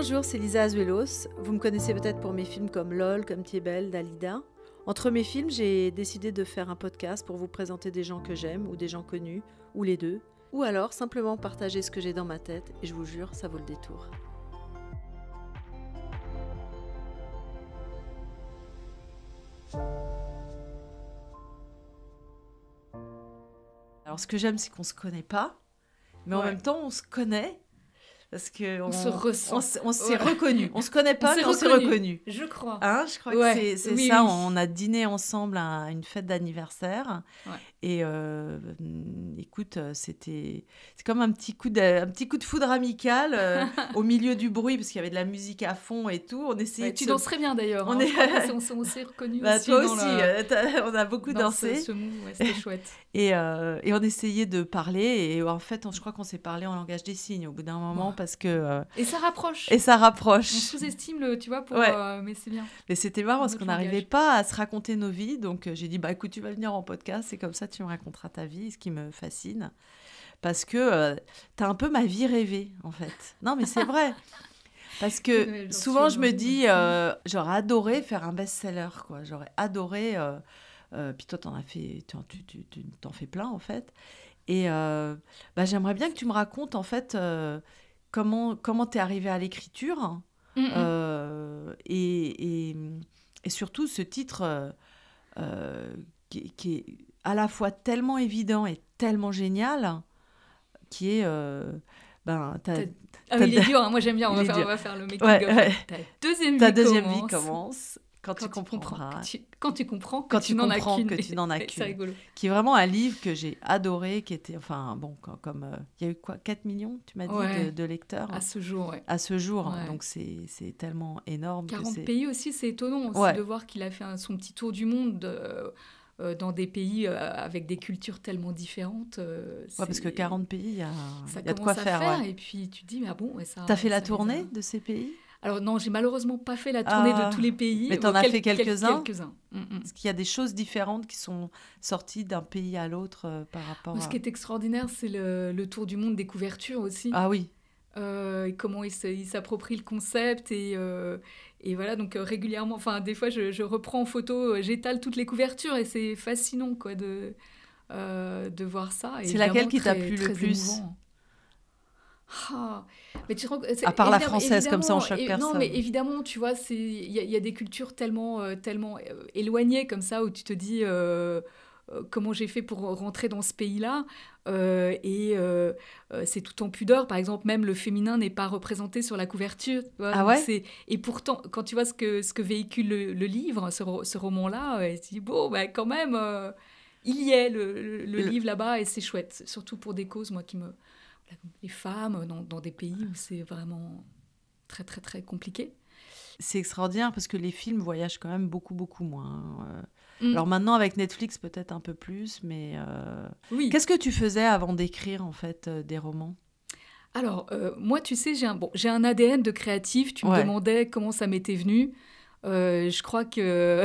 Bonjour, c'est Lisa Azuelos. Vous me connaissez peut-être pour mes films comme LOL, comme Tu es belle, Dalida. Entre mes films, j'ai décidé de faire un podcast pour vous présenter des gens que j'aime, ou des gens connus, ou les deux. Ou alors simplement partager ce que j'ai dans ma tête, et je vous jure, ça vaut le détour. Alors ce que j'aime, c'est qu'on se connaît pas, mais en même temps, on se connaît. Parce qu'on se ressent. On s'est reconnus. On se connaît pas, mais on s'est reconnus. Je crois. Hein, je crois que c'est oui, ça. Oui. On a dîné ensemble à une fête d'anniversaire. Ouais. Et écoute, c'est comme un petit coup de foudre amical au milieu du bruit, parce qu'il y avait de la musique à fond et tout. On essayait tu danses très bien d'ailleurs. On s'est reconnus bah, aussi. Toi aussi, on a beaucoup dansé. Ce move, c'était chouette. Et on essayait de parler. Et en fait, je crois qu'on s'est parlé en langage des signes au bout d'un moment parce que... Et ça rapproche. On sous-estime tu vois, mais c'est bien. Mais c'était marrant parce qu'on n'arrivait pas à se raconter nos vies. Donc j'ai dit, bah écoute, tu vas venir en podcast. Et comme ça, tu me raconteras ta vie, ce qui me fascine. Parce que t'as un peu ma vie rêvée, en fait. Non, mais c'est vrai. Parce que souvent, je me dis, j'aurais adoré faire un best-seller, quoi. J'aurais adoré... puis toi, tu t'en fais plein, en fait. Et j'aimerais bien que tu me racontes, en fait, comment t'es arrivée à l'écriture. Et surtout, ce titre qui est à la fois tellement évident et tellement génial, qui est... il est dur, hein. Moi j'aime bien, on va faire le making of. Ta deuxième vie commence. Quand tu comprendras. Quand tu comprends que tu n'en as qu'une. C'est rigolo. Qui est vraiment un livre que j'ai adoré, qui était, comme il y a eu quoi, 4 millions, tu m'as dit, de lecteurs. À ce jour, À ce jour, donc c'est tellement énorme. 40 pays aussi, c'est étonnant aussi de voir qu'il a fait son petit tour du monde dans des pays avec des cultures tellement différentes. Parce que 40 pays, il y a de quoi faire. Et puis tu te dis, mais bon... T'as fait la tournée de ces pays ? Alors non, j'ai malheureusement pas fait la tournée de tous les pays. Mais t'en as fait quelques-uns. Quelques-uns. Parce qu'il y a des choses différentes qui sont sorties d'un pays à l'autre par rapport Ce qui est extraordinaire, c'est le tour du monde des couvertures aussi. Ah oui. Et comment il s'approprie le concept et voilà, donc régulièrement, des fois je reprends en photo, j'étale toutes les couvertures et c'est fascinant quoi de voir ça. C'est laquelle qui t'a plu le plus ? Mais à part la française, comme ça on choque personne. Non, mais évidemment, tu vois, il y a des cultures tellement éloignées comme ça où tu te dis comment j'ai fait pour rentrer dans ce pays-là. C'est tout en pudeur. Par exemple, même le féminin n'est pas représenté sur la couverture. Tu vois, et pourtant, quand tu vois ce que véhicule le livre, ce roman-là, tu dis, quand même, il y est le livre là-bas et c'est chouette. Surtout pour des causes, moi, les femmes dans des pays où c'est vraiment très, très, très compliqué. C'est extraordinaire parce que les films voyagent quand même beaucoup, beaucoup moins. Alors maintenant, avec Netflix, peut-être un peu plus, mais... Oui. Qu'est-ce que tu faisais avant d'écrire, en fait, des romans ? Alors, moi, tu sais, j'ai un ADN de créatif. Tu me demandais comment ça m'était venu. Je crois que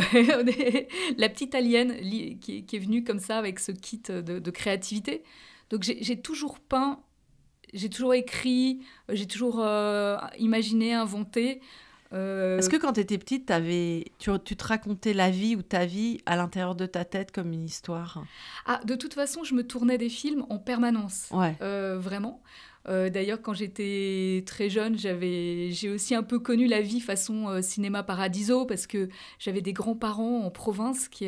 la petite alien qui est venue comme ça avec ce kit de créativité. Donc, j'ai toujours peint, j'ai toujours écrit, j'ai toujours imaginé, inventé. Est-ce que quand tu étais petite, tu te racontais la vie ou ta vie à l'intérieur de ta tête comme une histoire ? De toute façon, je me tournais des films en permanence, vraiment. D'ailleurs, quand j'étais très jeune, j'ai aussi un peu connu la vie façon cinéma paradiso parce que j'avais des grands-parents en province qui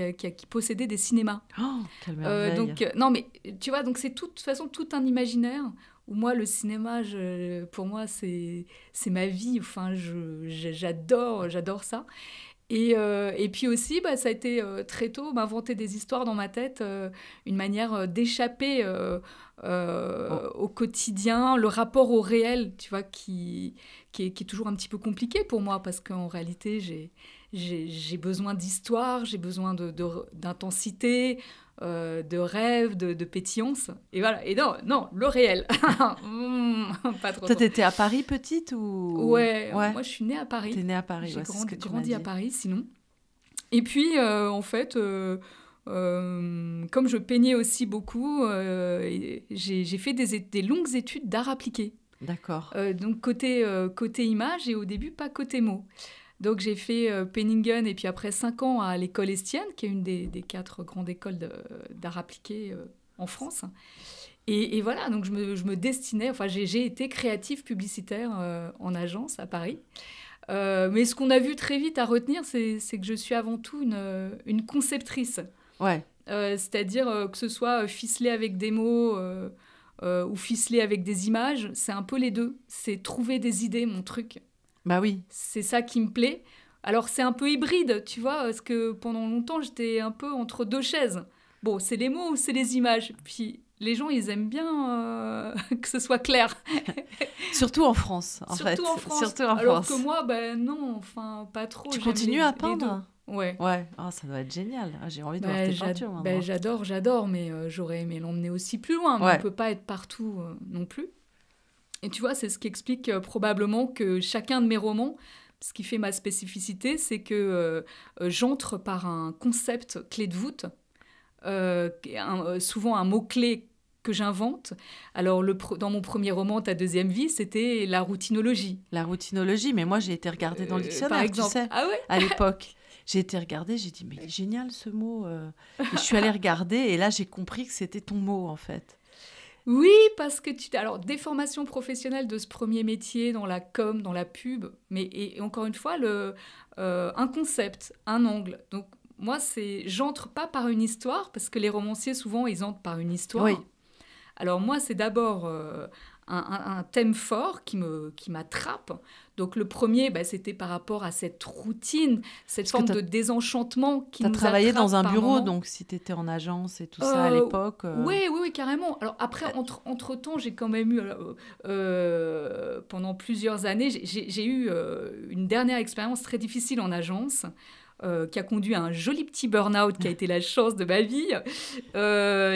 possédaient des cinémas. Oh, quelle merveille. Non, mais tu vois, donc c'est de toute façon tout un imaginaire où moi, le cinéma, pour moi, c'est ma vie. Enfin, j'adore ça. Et puis aussi, ça a été très tôt m'inventer des histoires dans ma tête, une manière d'échapper au quotidien, le rapport au réel, tu vois, qui est toujours un petit peu compliqué pour moi parce qu'en réalité, j'ai besoin d'histoire, j'ai besoin d'intensité, de rêve, de pétillance. Et voilà. Et non, le réel. Pas trop. Toi, t'étais à Paris petite ou... Ouais, moi je suis née à Paris. T'es née à Paris, j'ai grandi à Paris sinon. Et puis, en fait, comme je peignais aussi beaucoup, j'ai fait des longues études d'art appliqué. D'accord. Donc côté image et au début pas côté mots. Donc j'ai fait Penningen et puis après 5 ans à l'école Estienne, qui est une des 4 grandes écoles d'art appliqué en France. Et voilà, donc je me destinais, enfin j'ai été créative publicitaire en agence à Paris. Mais ce qu'on a vu très vite à retenir, c'est que je suis avant tout une conceptrice. Ouais. C'est-à-dire que ce soit ficelé avec des mots ou ficelé avec des images, c'est un peu les deux. C'est trouver des idées, mon truc. Bah oui. C'est ça qui me plaît. Alors c'est un peu hybride, tu vois, parce que pendant longtemps, j'étais un peu entre 2 chaises. Bon, c'est les mots ou c'est les images. Puis les gens, ils aiment bien que ce soit clair. Surtout en France, en fait. Surtout en France. Alors que moi, ben non, enfin, pas trop. Tu continues à peindre ? Ouais. Oh, ça doit être génial. J'ai envie de voir tes peintures maintenant. J'adore, mais j'aurais aimé l'emmener aussi plus loin. Mais on ne peut pas être partout non plus. Et tu vois, c'est ce qui explique probablement que chacun de mes romans, ce qui fait ma spécificité, c'est que j'entre par un concept clé de voûte, souvent un mot-clé que j'invente. Alors, dans mon premier roman, Ta deuxième vie, c'était la routinologie. La routinologie, mais moi, j'ai été regarder dans le dictionnaire, par exemple. Tu sais, à l'époque. J'ai été regarder, j'ai dit, mais il est génial ce mot. Et je suis allée regarder, et là, j'ai compris que c'était ton mot, en fait. Oui, parce que alors, des formations professionnelles de ce premier métier, dans la com, dans la pub, mais et encore une fois, un concept, un angle. Donc, moi, j'entre pas par une histoire, parce que les romanciers, souvent, ils entrent par une histoire. Oui. Alors moi, c'est d'abord un thème fort qui m'attrape. Donc le premier, c'était par rapport à cette routine, cette forme de désenchantement qui nous attrape. Tu as travaillé dans un bureau, moment. Donc si tu étais en agence et tout ça à l'époque. Oui, carrément. Alors après, entre-temps, j'ai quand même eu, pendant plusieurs années, j'ai eu une dernière expérience très difficile en agence. Qui a conduit à un joli petit burn-out qui a été la chance de ma vie,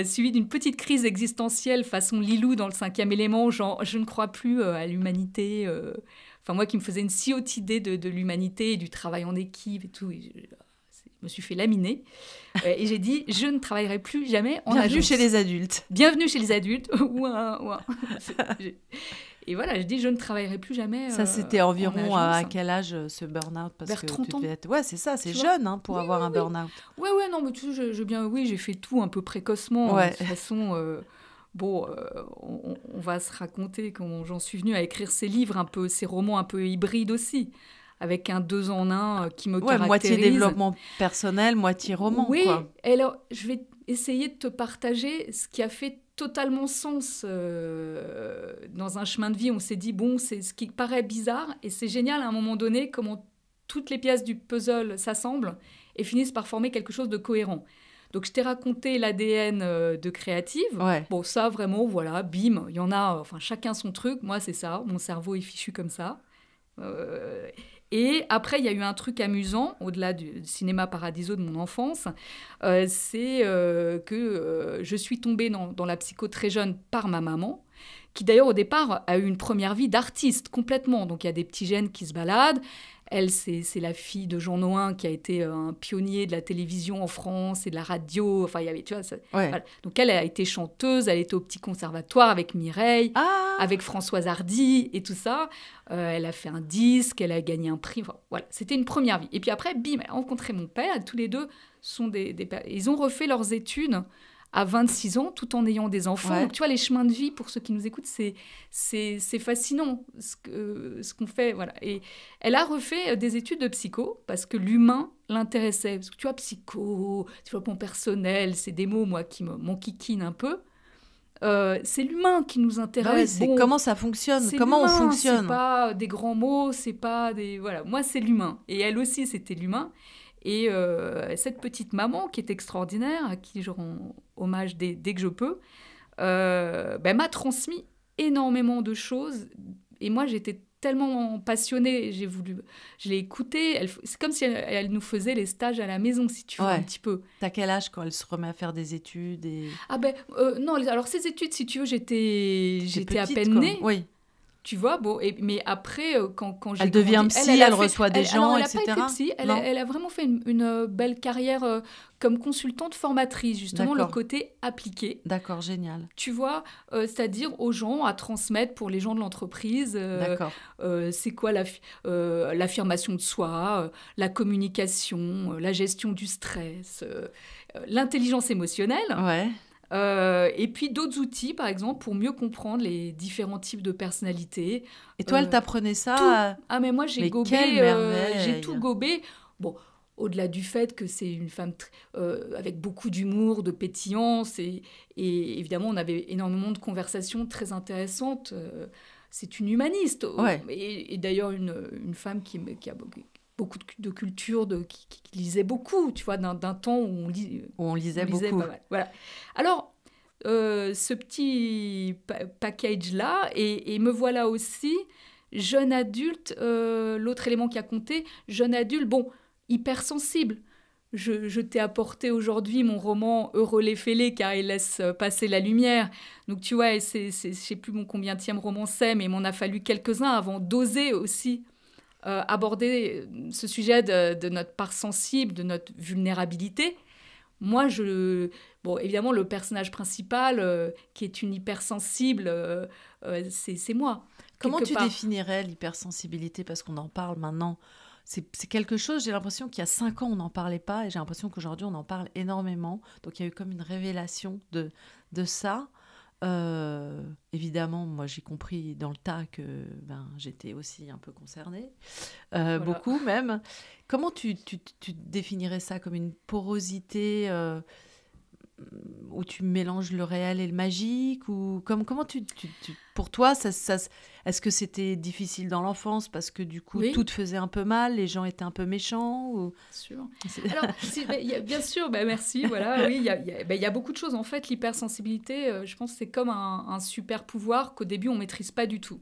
suivi d'une petite crise existentielle façon Lilou dans le 5e élément, genre je ne crois plus à l'humanité, enfin moi qui me faisais une si haute idée de l'humanité et du travail en équipe et tout, et je me suis fait laminer et j'ai dit je ne travaillerai plus jamais en agence. Bienvenue chez les adultes. Bienvenue chez les adultes. Et voilà, je dis, je ne travaillerai plus jamais. Ça, c'était environ à quel âge ce burn-out? Vers 30 ans. Ouais, c'est ça, c'est jeune pour avoir un burn-out. Ouais, non, mais tu sais, j'ai fait tout un peu précocement. De toute façon, on va se raconter comment j'en suis venue à écrire ces livres, ces romans un peu hybrides aussi, avec un 2 en 1 qui me caractérise. Moitié développement personnel, moitié roman. Oui, et alors, je vais essayer de te partager ce qui a fait totalement sens dans un chemin de vie. On s'est dit, bon, c'est ce qui paraît bizarre, et c'est génial à un moment donné comment toutes les pièces du puzzle s'assemblent et finissent par former quelque chose de cohérent. Donc, je t'ai raconté l'ADN de créative. Ouais. Bon, ça, vraiment, voilà, bim, il y en a, chacun son truc. Moi, c'est ça, mon cerveau est fichu comme ça. Et après, il y a eu un truc amusant, au-delà du cinéma paradiso de mon enfance, c'est que je suis tombée dans la psycho très jeune par ma maman, qui d'ailleurs au départ a eu une première vie d'artiste complètement. Donc il y a des petits gènes qui se baladent. Elle, c'est la fille de Jean Noin qui a été un pionnier de la télévision en France et de la radio. Enfin, il y avait, tu vois, voilà. Donc elle a été chanteuse, elle était au petit conservatoire avec Mireille, avec Françoise Hardy et tout ça. Elle a fait un disque, elle a gagné un prix. Enfin, voilà, c'était une première vie. Et puis après, bim, elle a rencontré mon père. Et tous les deux sont ils ont refait leurs études à 26 ans, tout en ayant des enfants. Ouais. Donc, tu vois, les chemins de vie, pour ceux qui nous écoutent, c'est fascinant, ce qu'on fait. Voilà. Et elle a refait des études de psycho, parce que l'humain l'intéressait. Parce que, tu vois, psycho, développement personnel, c'est des mots, moi, qui m'enquiquinent un peu. C'est l'humain qui nous intéresse. Oui, c'est comment ça fonctionne, comment on fonctionne. C'est pas des grands mots, c'est pas des... Voilà, moi, c'est l'humain. Et elle aussi, c'était l'humain. Et cette petite maman qui est extraordinaire, à qui je rends hommage dès que je peux, m'a transmis énormément de choses. Et moi, j'étais tellement passionnée, je l'ai écoutée. C'est comme si elle nous faisait les stages à la maison, si tu veux, un petit peu. T'as quel âge quand elle se remet à faire des études non, alors ces études, si tu veux, j'étais à peine née. Oui. Tu vois, bon, mais après, quand j'ai Elle devient psy, elle reçoit des gens, elle etc. Elle n'a pas été psy, elle a vraiment fait une belle carrière comme consultante formatrice, justement, le côté appliqué. D'accord, génial. Tu vois, c'est-à-dire aux gens à transmettre pour les gens de l'entreprise. C'est quoi l'affirmation de soi, la communication, la gestion du stress, l'intelligence émotionnelle. Ouais. Et puis d'autres outils, par exemple, pour mieux comprendre les différents types de personnalités. Et toi, elle t'apprenait ça Ah, mais moi, j'ai gobé, j'ai tout gobé. Bon, au-delà du fait que c'est une femme avec beaucoup d'humour, de pétillance, et évidemment, on avait énormément de conversations très intéressantes. C'est une humaniste. Ouais. Et d'ailleurs, une femme qui a beaucoup de culture, qui lisait beaucoup, tu vois, d'un temps où on lisait beaucoup. Pas mal. Voilà. Alors, ce petit package-là, et me voilà aussi, jeune adulte, l'autre élément qui a compté, jeune adulte, bon, hypersensible. Je t'ai apporté aujourd'hui mon roman Heureux les fêlés, car il laisse passer la lumière. Donc, tu vois, je ne sais plus combienième roman c'est, mais il m'en a fallu quelques-uns avant d'oser aussi aborder ce sujet de notre part sensible, de notre vulnérabilité. Moi, bon, évidemment, le personnage principal, qui est une hypersensible, c'est moi. Comment tu définirais l'hypersensibilité? Parce qu'on en parle maintenant. C'est quelque chose, j'ai l'impression qu'il y a 5 ans, on n'en parlait pas, et j'ai l'impression qu'aujourd'hui, on en parle énormément. Donc, il y a eu comme une révélation de ça. Évidemment, moi j'ai compris dans le tas que j'étais aussi un peu concernée, voilà. Beaucoup même. Comment tu définirais ça comme une porosité où tu mélanges le réel et le magique, ou comment pour toi est-ce que c'était difficile dans l'enfance parce que du coup tout te faisait un peu mal, les gens étaient un peu méchants ou... Sûr. Alors bien sûr, merci, voilà, oui, il y a beaucoup de choses en fait. L'hypersensibilité, je pense que c'est comme un super pouvoir qu'au début on maîtrise pas du tout.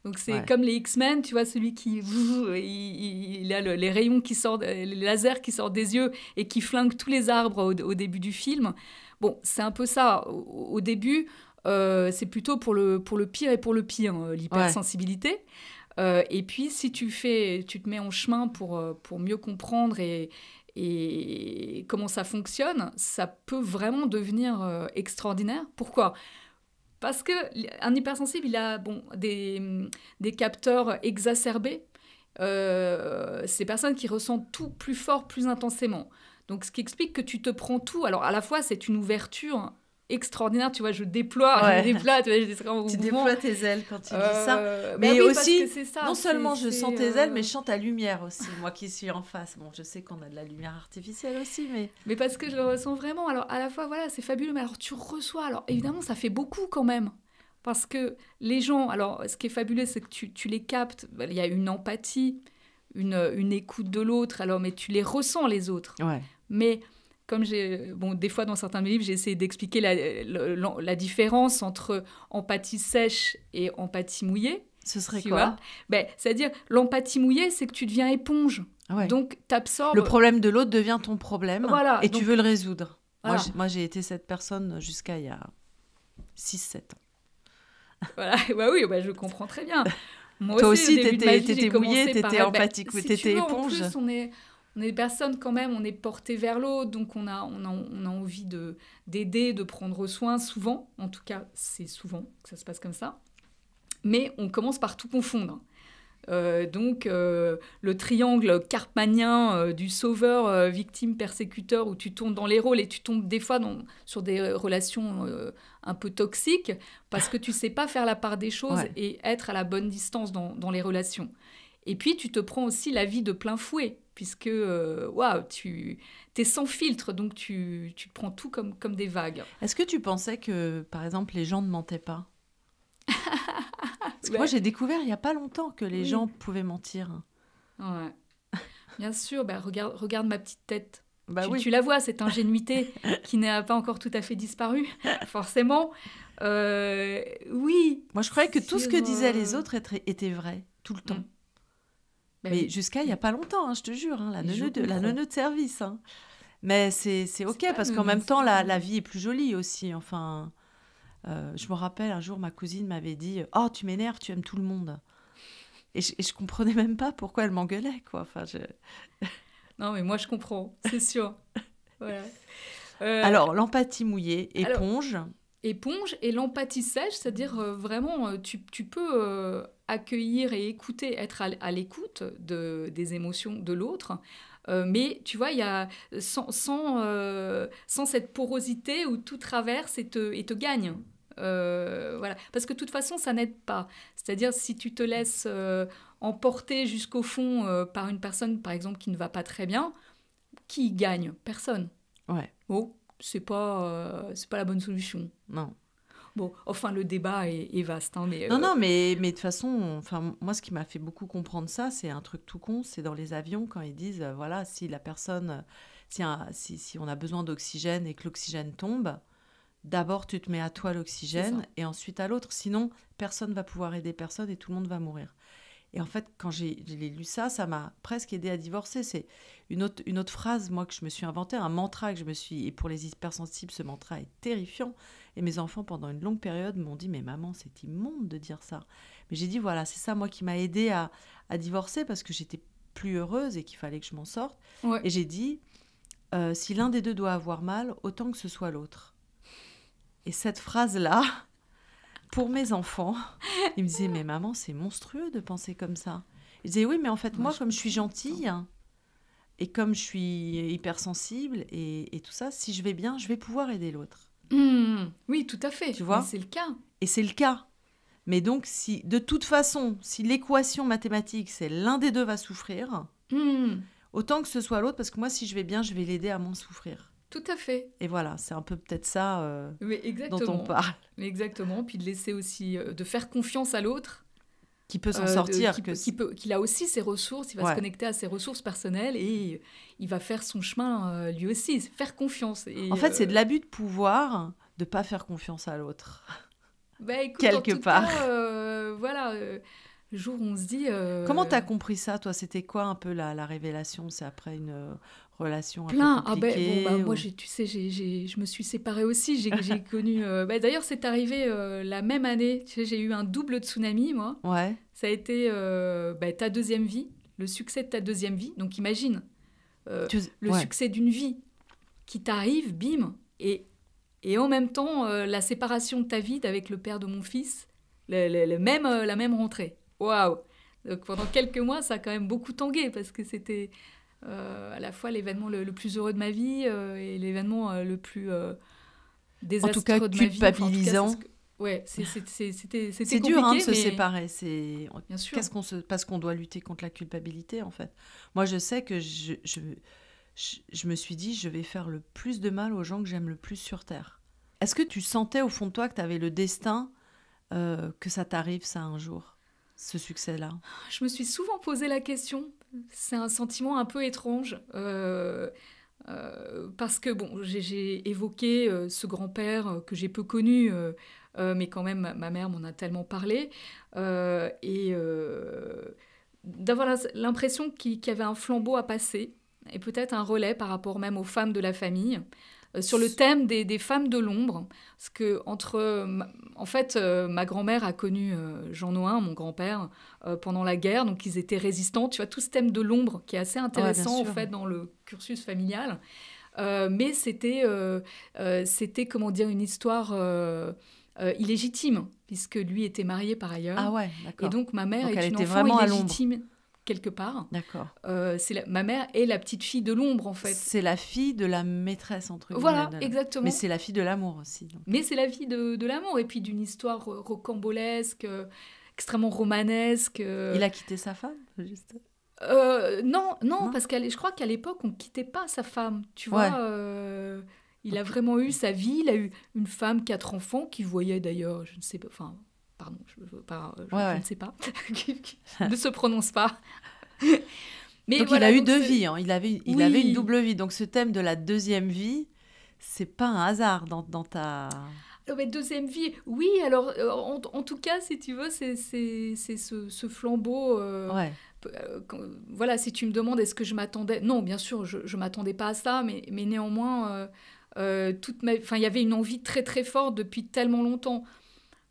Donc c'est comme les X-Men, tu vois, celui qui il a les rayons qui sortent, les lasers qui sortent des yeux et qui flinguent tous les arbres au début du film. Bon, c'est un peu ça. Au début, c'est plutôt pour le pire et pour le pire, l'hypersensibilité. Et puis, si tu te mets en chemin pour mieux comprendre et comment ça fonctionne, ça peut vraiment devenir extraordinaire. Pourquoi ? Parce qu'un hypersensible, il a des capteurs exacerbés. Ces personnes qui ressentent tout plus fort, plus intensément. Donc, ce qui explique que tu te prends tout. Alors, à la fois, c'est une ouverture extraordinaire. Tu vois, je déploie. Tu vois, tu déploies tes ailes quand tu dis ça. Mais oui, aussi, ça, non seulement je sens tes ailes, mais je sens ta lumière aussi. Moi qui suis en face. Bon, je sais qu'on a de la lumière artificielle aussi, mais parce que je le ressens vraiment. Alors, à la fois, voilà, c'est fabuleux. Mais alors, tu reçois. Alors, évidemment, ça fait beaucoup quand même. Parce que les gens... Alors, ce qui est fabuleux, c'est que tu les captes. Il y a une empathie, une écoute de l'autre. Alors, mais tu les ressens, les autres. Ouais. Mais... Comme des fois dans certains livres, j'ai essayé d'expliquer la différence entre empathie sèche et empathie mouillée. Ce serait quoi ? C'est-à-dire, l'empathie mouillée, c'est que tu deviens éponge. Ouais. Donc, t'absorbes... Le problème de l'autre devient ton problème, voilà, et donc, tu veux le résoudre. Voilà. Moi, j'ai été cette personne jusqu'à il y a 6-7 ans. Voilà, oui, je comprends très bien. Moi toi aussi, t'étais mouillée, t'étais empathique, t'étais éponge. En plus, on est des personnes quand même, on est porté vers l'autre, donc on a envie d'aider, de prendre soin, souvent. En tout cas, c'est souvent que ça se passe comme ça. Mais on commence par tout confondre. Donc, le triangle karpmanien du sauveur, victime, persécuteur, où tu tombes dans les rôles et tu tombes des fois sur des relations un peu toxiques parce que tu sais pas faire la part des choses et être à la bonne distance dans les relations. Et puis, tu te prends aussi la vie de plein fouet, puisque tu es sans filtre, donc tu prends tout comme des vagues. Est-ce que tu pensais que, par exemple, les gens ne mentaient pas ? Parce que moi, j'ai découvert il n'y a pas longtemps que les gens pouvaient mentir. Ouais. Bien sûr, regarde ma petite tête. Oui. Tu la vois, cette ingénuité qui n'a pas encore tout à fait disparu, forcément. Oui. Moi, je croyais que tout ce que disaient les autres était vrai, tout le temps. Mais jusqu'à il n'y a pas longtemps, je te jure, la neuneu de service. Mais c'est OK, parce qu'en même temps, la vie est plus jolie aussi. Enfin, Je me rappelle, un jour, ma cousine m'avait dit « Oh, tu m'énerves, tu aimes tout le monde ». Et je comprenais même pas pourquoi elle m'engueulait, quoi. Enfin, Non, mais moi, je comprends, c'est sûr. Voilà. Alors, l'empathie mouillée, Alors, éponge. éponge et l'empathie sèche, c'est-à-dire vraiment, tu peux accueillir et écouter, être à l'écoute des émotions de l'autre, mais tu vois, il y a sans cette porosité où tout traverse et te gagne. Voilà. Parce que de toute façon, ça n'aide pas. C'est-à-dire, si tu te laisses emporter jusqu'au fond par une personne, par exemple, qui ne va pas très bien, qui gagne? Personne. Ouais. Bon, c'est pas la bonne solution. Non. Bon, enfin, le débat est vaste. Hein, mais, Non, mais de toute façon, enfin, moi, ce qui m'a fait beaucoup comprendre ça, c'est un truc tout con, c'est dans les avions, quand ils disent, voilà, si la personne, si on a besoin d'oxygène et que l'oxygène tombe, d'abord, tu te mets à toi l'oxygène et ensuite à l'autre. Sinon, personne ne va pouvoir aider personne et tout le monde va mourir. Et en fait, quand j'ai lu ça, ça m'a presque aidé à divorcer. C'est une autre phrase, moi, que je me suis inventée, un mantra que je me suis... Et pour les hypersensibles, ce mantra est terrifiant. Et mes enfants, pendant une longue période, m'ont dit « Mais maman, c'est immonde de dire ça. » Mais j'ai dit, voilà, c'est ça, moi, qui m'a aidée à divorcer parce que j'étais plus heureuse et qu'il fallait que je m'en sorte. Ouais. Et j'ai dit, si l'un des deux doit avoir mal, autant que ce soit l'autre. Et cette phrase-là... Pour mes enfants, ils me disaient « Mais maman, c'est monstrueux de penser comme ça. » Ils disaient « Oui, mais en fait, moi, comme je suis gentille et comme je suis hypersensible et tout ça, si je vais bien, je vais pouvoir aider l'autre. » Oui, tout à fait. Tu vois ? Mais c'est le cas. Et c'est le cas. Mais donc, si de toute façon, si l'équation mathématique, c'est l'un des deux va souffrir, autant que ce soit l'autre, parce que moi, si je vais bien, je vais l'aider à moins souffrir. Tout à fait. Et voilà, c'est un peu peut-être ça dont on parle. Mais exactement, puis de laisser aussi, de faire confiance à l'autre. Qui peut s'en sortir. Qu'il a aussi ses ressources, il va se connecter à ses ressources personnelles et il va faire son chemin lui aussi, faire confiance. Et, en fait, c'est de l'abus de pouvoir de ne pas faire confiance à l'autre. Bah, écoute, quelque part. Cas, voilà, le jour où on se dit... Comment t'as compris ça, toi ? C'était quoi un peu la révélation ? C'est après une relation un plein. peu compliquée Moi, tu sais, je me suis séparée aussi. J'ai connu... d'ailleurs, c'est arrivé la même année. Tu sais, j'ai eu un double tsunami, moi. Ouais. Ça a été ta deuxième vie, le succès de ta deuxième vie. Donc, imagine, le succès d'une vie qui t'arrive, bim, et en même temps, la séparation de ta vie avec le père de mon fils, la même rentrée. Waouh! Donc, pendant quelques mois, ça a quand même beaucoup tangué parce que c'était à la fois l'événement le plus heureux de ma vie et l'événement le plus désastreux de ma vie. En tout cas, culpabilisant. C'était c'est dur de se séparer. Bien sûr. Parce qu'on doit lutter contre la culpabilité, en fait. Moi, je sais que je me suis dit, je vais faire le plus de mal aux gens que j'aime le plus sur Terre. Est-ce que tu sentais au fond de toi que tu avais le destin que ça t'arrive, ça, un jour, ce succès-là ? Je me suis souvent posé la question. C'est un sentiment un peu étrange. Parce que, bon, j'ai évoqué ce grand-père que j'ai peu connu, mais quand même, ma mère m'en a tellement parlé. Et d'avoir l'impression qu'il y avait un flambeau à passer, et peut-être un relais par rapport même aux femmes de la famille, sur le thème des femmes de l'ombre. Parce que, ma grand-mère a connu Jean Nouin, mon grand-père, pendant la guerre, donc ils étaient résistants. Tu vois, tout ce thème de l'ombre qui est assez intéressant, en fait, dans le cursus familial. Mais c'était, comment dire, une histoire illégitime, puisque lui était marié par ailleurs. Ah ouais, d'accord. Et donc, ma mère est une enfant vraiment illégitime. Quelque part. D'accord. Ma mère est la petite fille de l'ombre, en fait. C'est la fille de la maîtresse, entre guillemets. Voilà, exactement. Mais c'est la fille de l'amour aussi. Donc. Mais c'est la fille de l'amour, et puis d'une histoire rocambolesque, extrêmement romanesque. Il a quitté sa femme, juste non, parce je crois qu'à l'époque, on ne quittait pas sa femme, tu vois. Il a vraiment eu sa vie, il a eu une femme, 4 enfants, qui voyait d'ailleurs, je ne sais pas... Enfin, pardon, je ne sais pas, ne se prononce pas. Mais donc voilà, il a eu 2 vies, hein. Il avait une double vie. Donc ce thème de la deuxième vie, c'est pas un hasard dans ta... Deuxième vie, oui, alors en tout cas, si tu veux, c'est ce flambeau... voilà, si tu me demandes est-ce que je m'attendais... Non, bien sûr, je ne m'attendais pas à ça, mais néanmoins... il y avait une envie très très forte depuis tellement longtemps.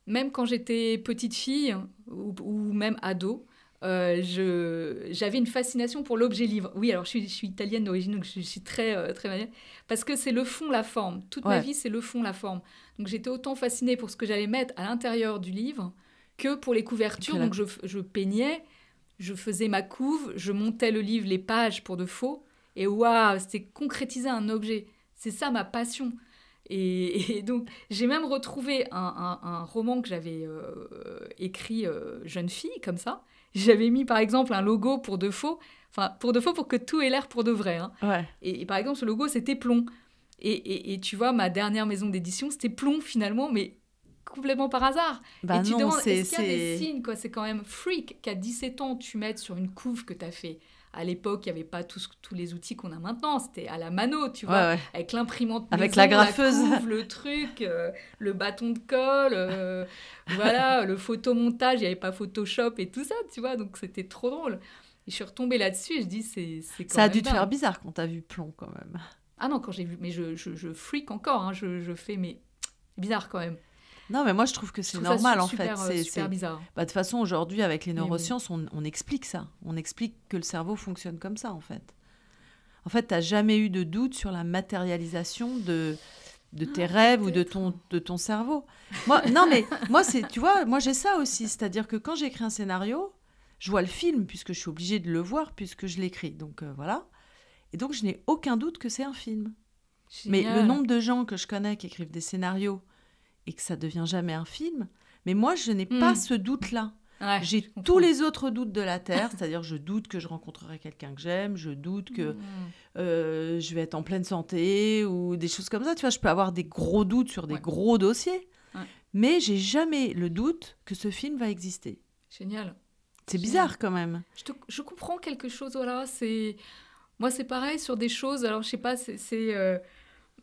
Même quand j'étais petite fille ou même ado, j'avais une fascination pour l'objet livre. Oui, alors je suis italienne d'origine, donc je suis très, très manière. Parce que c'est le fond, la forme. Toute ma vie, c'est le fond, la forme. Donc j'étais autant fascinée pour ce que j'allais mettre à l'intérieur du livre que pour les couvertures. Donc je peignais, je faisais ma couve, je montais le livre, les pages pour de faux. Et waouh, c'était concrétiser un objet. C'est ça ma passion. Et donc, j'ai même retrouvé un roman que j'avais écrit jeune fille, comme ça. J'avais mis, par exemple, un logo pour de faux. Enfin, pour de faux, pour que tout ait l'air pour de vrai. Hein. Ouais. Et par exemple, ce logo, c'était Plomb. Et tu vois, ma dernière maison d'édition, c'était Plomb, finalement, mais complètement par hasard. Bah et tu non, te demandes, est-ce qu'il y a des signes, quoi? C'est quand même freak qu'à 17 ans, tu mettes sur une couve que tu as fait. À l'époque, il n'y avait pas tous les outils qu'on a maintenant. C'était à la mano, tu vois, avec l'imprimante maison, avec la graffeuse, la couve, le truc, le bâton de colle, voilà, le photomontage. Il n'y avait pas Photoshop et tout ça, tu vois. Donc, c'était trop drôle. Et je suis retombée là-dessus et je dis, c'est quand même ça a dû te dingue. faire bizarre quand t'as vu Plomb, quand même. Ah non, quand j'ai vu, mais je freak encore. Hein, je fais, mais c'est bizarre quand même. Non, mais moi, je trouve que c'est normal, en fait. C'est super bizarre. Bah, de toute façon, aujourd'hui, avec les neurosciences, on explique ça. On explique que le cerveau fonctionne comme ça, en fait. En fait, tu n'as jamais eu de doute sur la matérialisation de tes rêves ou de ton cerveau. Non, mais moi, tu vois, moi, j'ai ça aussi. C'est-à-dire que quand j'écris un scénario, je vois le film, puisque je suis obligée de le voir, puisque je l'écris. Donc, voilà. Et donc, je n'ai aucun doute que c'est un film. Génial. Mais le nombre de gens que je connais qui écrivent des scénarios et que ça devient jamais un film. Mais moi, je n'ai pas ce doute-là. Ouais, j'ai tous les autres doutes de la Terre, c'est-à-dire je doute que je rencontrerai quelqu'un que j'aime, je doute que je vais être en pleine santé ou des choses comme ça. Tu vois, je peux avoir des gros doutes sur des gros dossiers, mais j'ai jamais le doute que ce film va exister. Génial. C'est bizarre quand même. Je comprends quelque chose, voilà. Moi, c'est pareil sur des choses. Alors, je sais pas,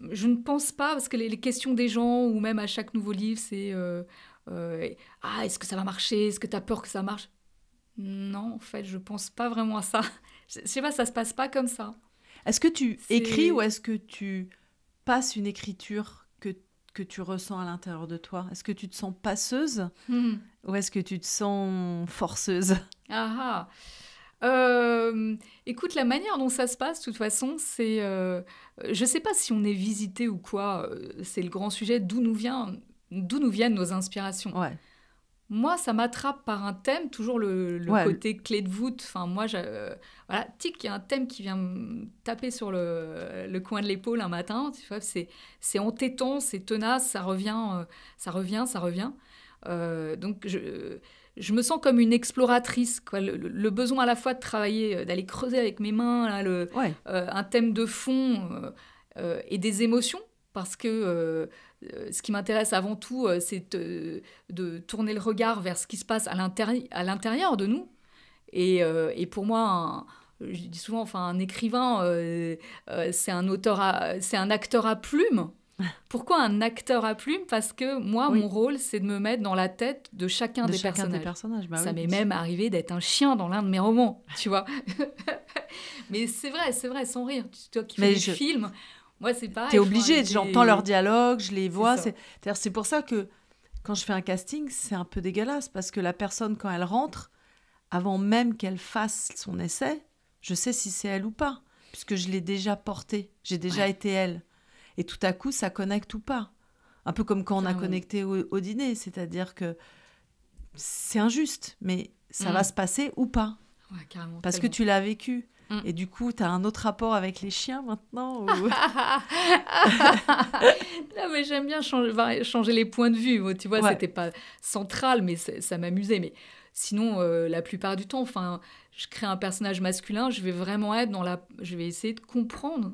je ne pense pas, parce que les questions des gens, ou même à chaque nouveau livre, c'est est-ce que ça va marcher? Est-ce que tu as peur que ça marche? Non, en fait, je pense pas vraiment à ça. Je sais pas, ça se passe pas comme ça. Est-ce que tu écris ou est-ce que tu passes une écriture que tu ressens à l'intérieur de toi? Est-ce que tu te sens passeuse ou est-ce que tu te sens forceuse? Écoute, la manière dont ça se passe, de toute façon, c'est... je sais pas si on est visité ou quoi, c'est le grand sujet, d'où nous viennent nos inspirations. Ouais. Moi, ça m'attrape par un thème, toujours le côté clé de voûte. Enfin, moi, voilà, tic, il y a un thème qui vient me taper sur le coin de l'épaule un matin. Tu vois, c'est entêtant, c'est tenace, ça revient. Donc, je me sens comme une exploratrice, quoi. Le besoin à la fois de travailler, d'aller creuser avec mes mains, là, un thème de fond et des émotions, parce que ce qui m'intéresse avant tout, c'est de tourner le regard vers ce qui se passe à l'intérieur de nous. Et pour moi, je dis souvent, enfin, un écrivain, c'est un acteur à plume. Pourquoi un acteur à plume? Parce que moi, mon rôle, c'est de me mettre dans la tête de chacun des personnages. Bah ça m'est même arrivé d'être un chien dans l'un de mes romans, tu vois. Mais c'est vrai, sans rire. Toi qui fais des films, moi, c'est pareil. T'es obligé, j'entends leurs dialogues, je les vois. C'est pour ça que quand je fais un casting, c'est un peu dégueulasse, parce que la personne, quand elle rentre, avant même qu'elle fasse son essai, je sais si c'est elle ou pas, puisque je l'ai déjà portée, j'ai déjà été elle. Et tout à coup, ça connecte ou pas. Un peu comme quand on a connecté au dîner, c'est-à-dire que c'est injuste, mais ça va se passer ou pas. Ouais, carrément. Parce que tu l'as vécu. Et du coup, tu as un autre rapport avec les chiens maintenant ou... Non, mais j'aime bien changer les points de vue. Tu vois, c'était pas central, mais ça m'amusait. Mais sinon, la plupart du temps, enfin, je crée un personnage masculin, je vais vraiment être je vais essayer de comprendre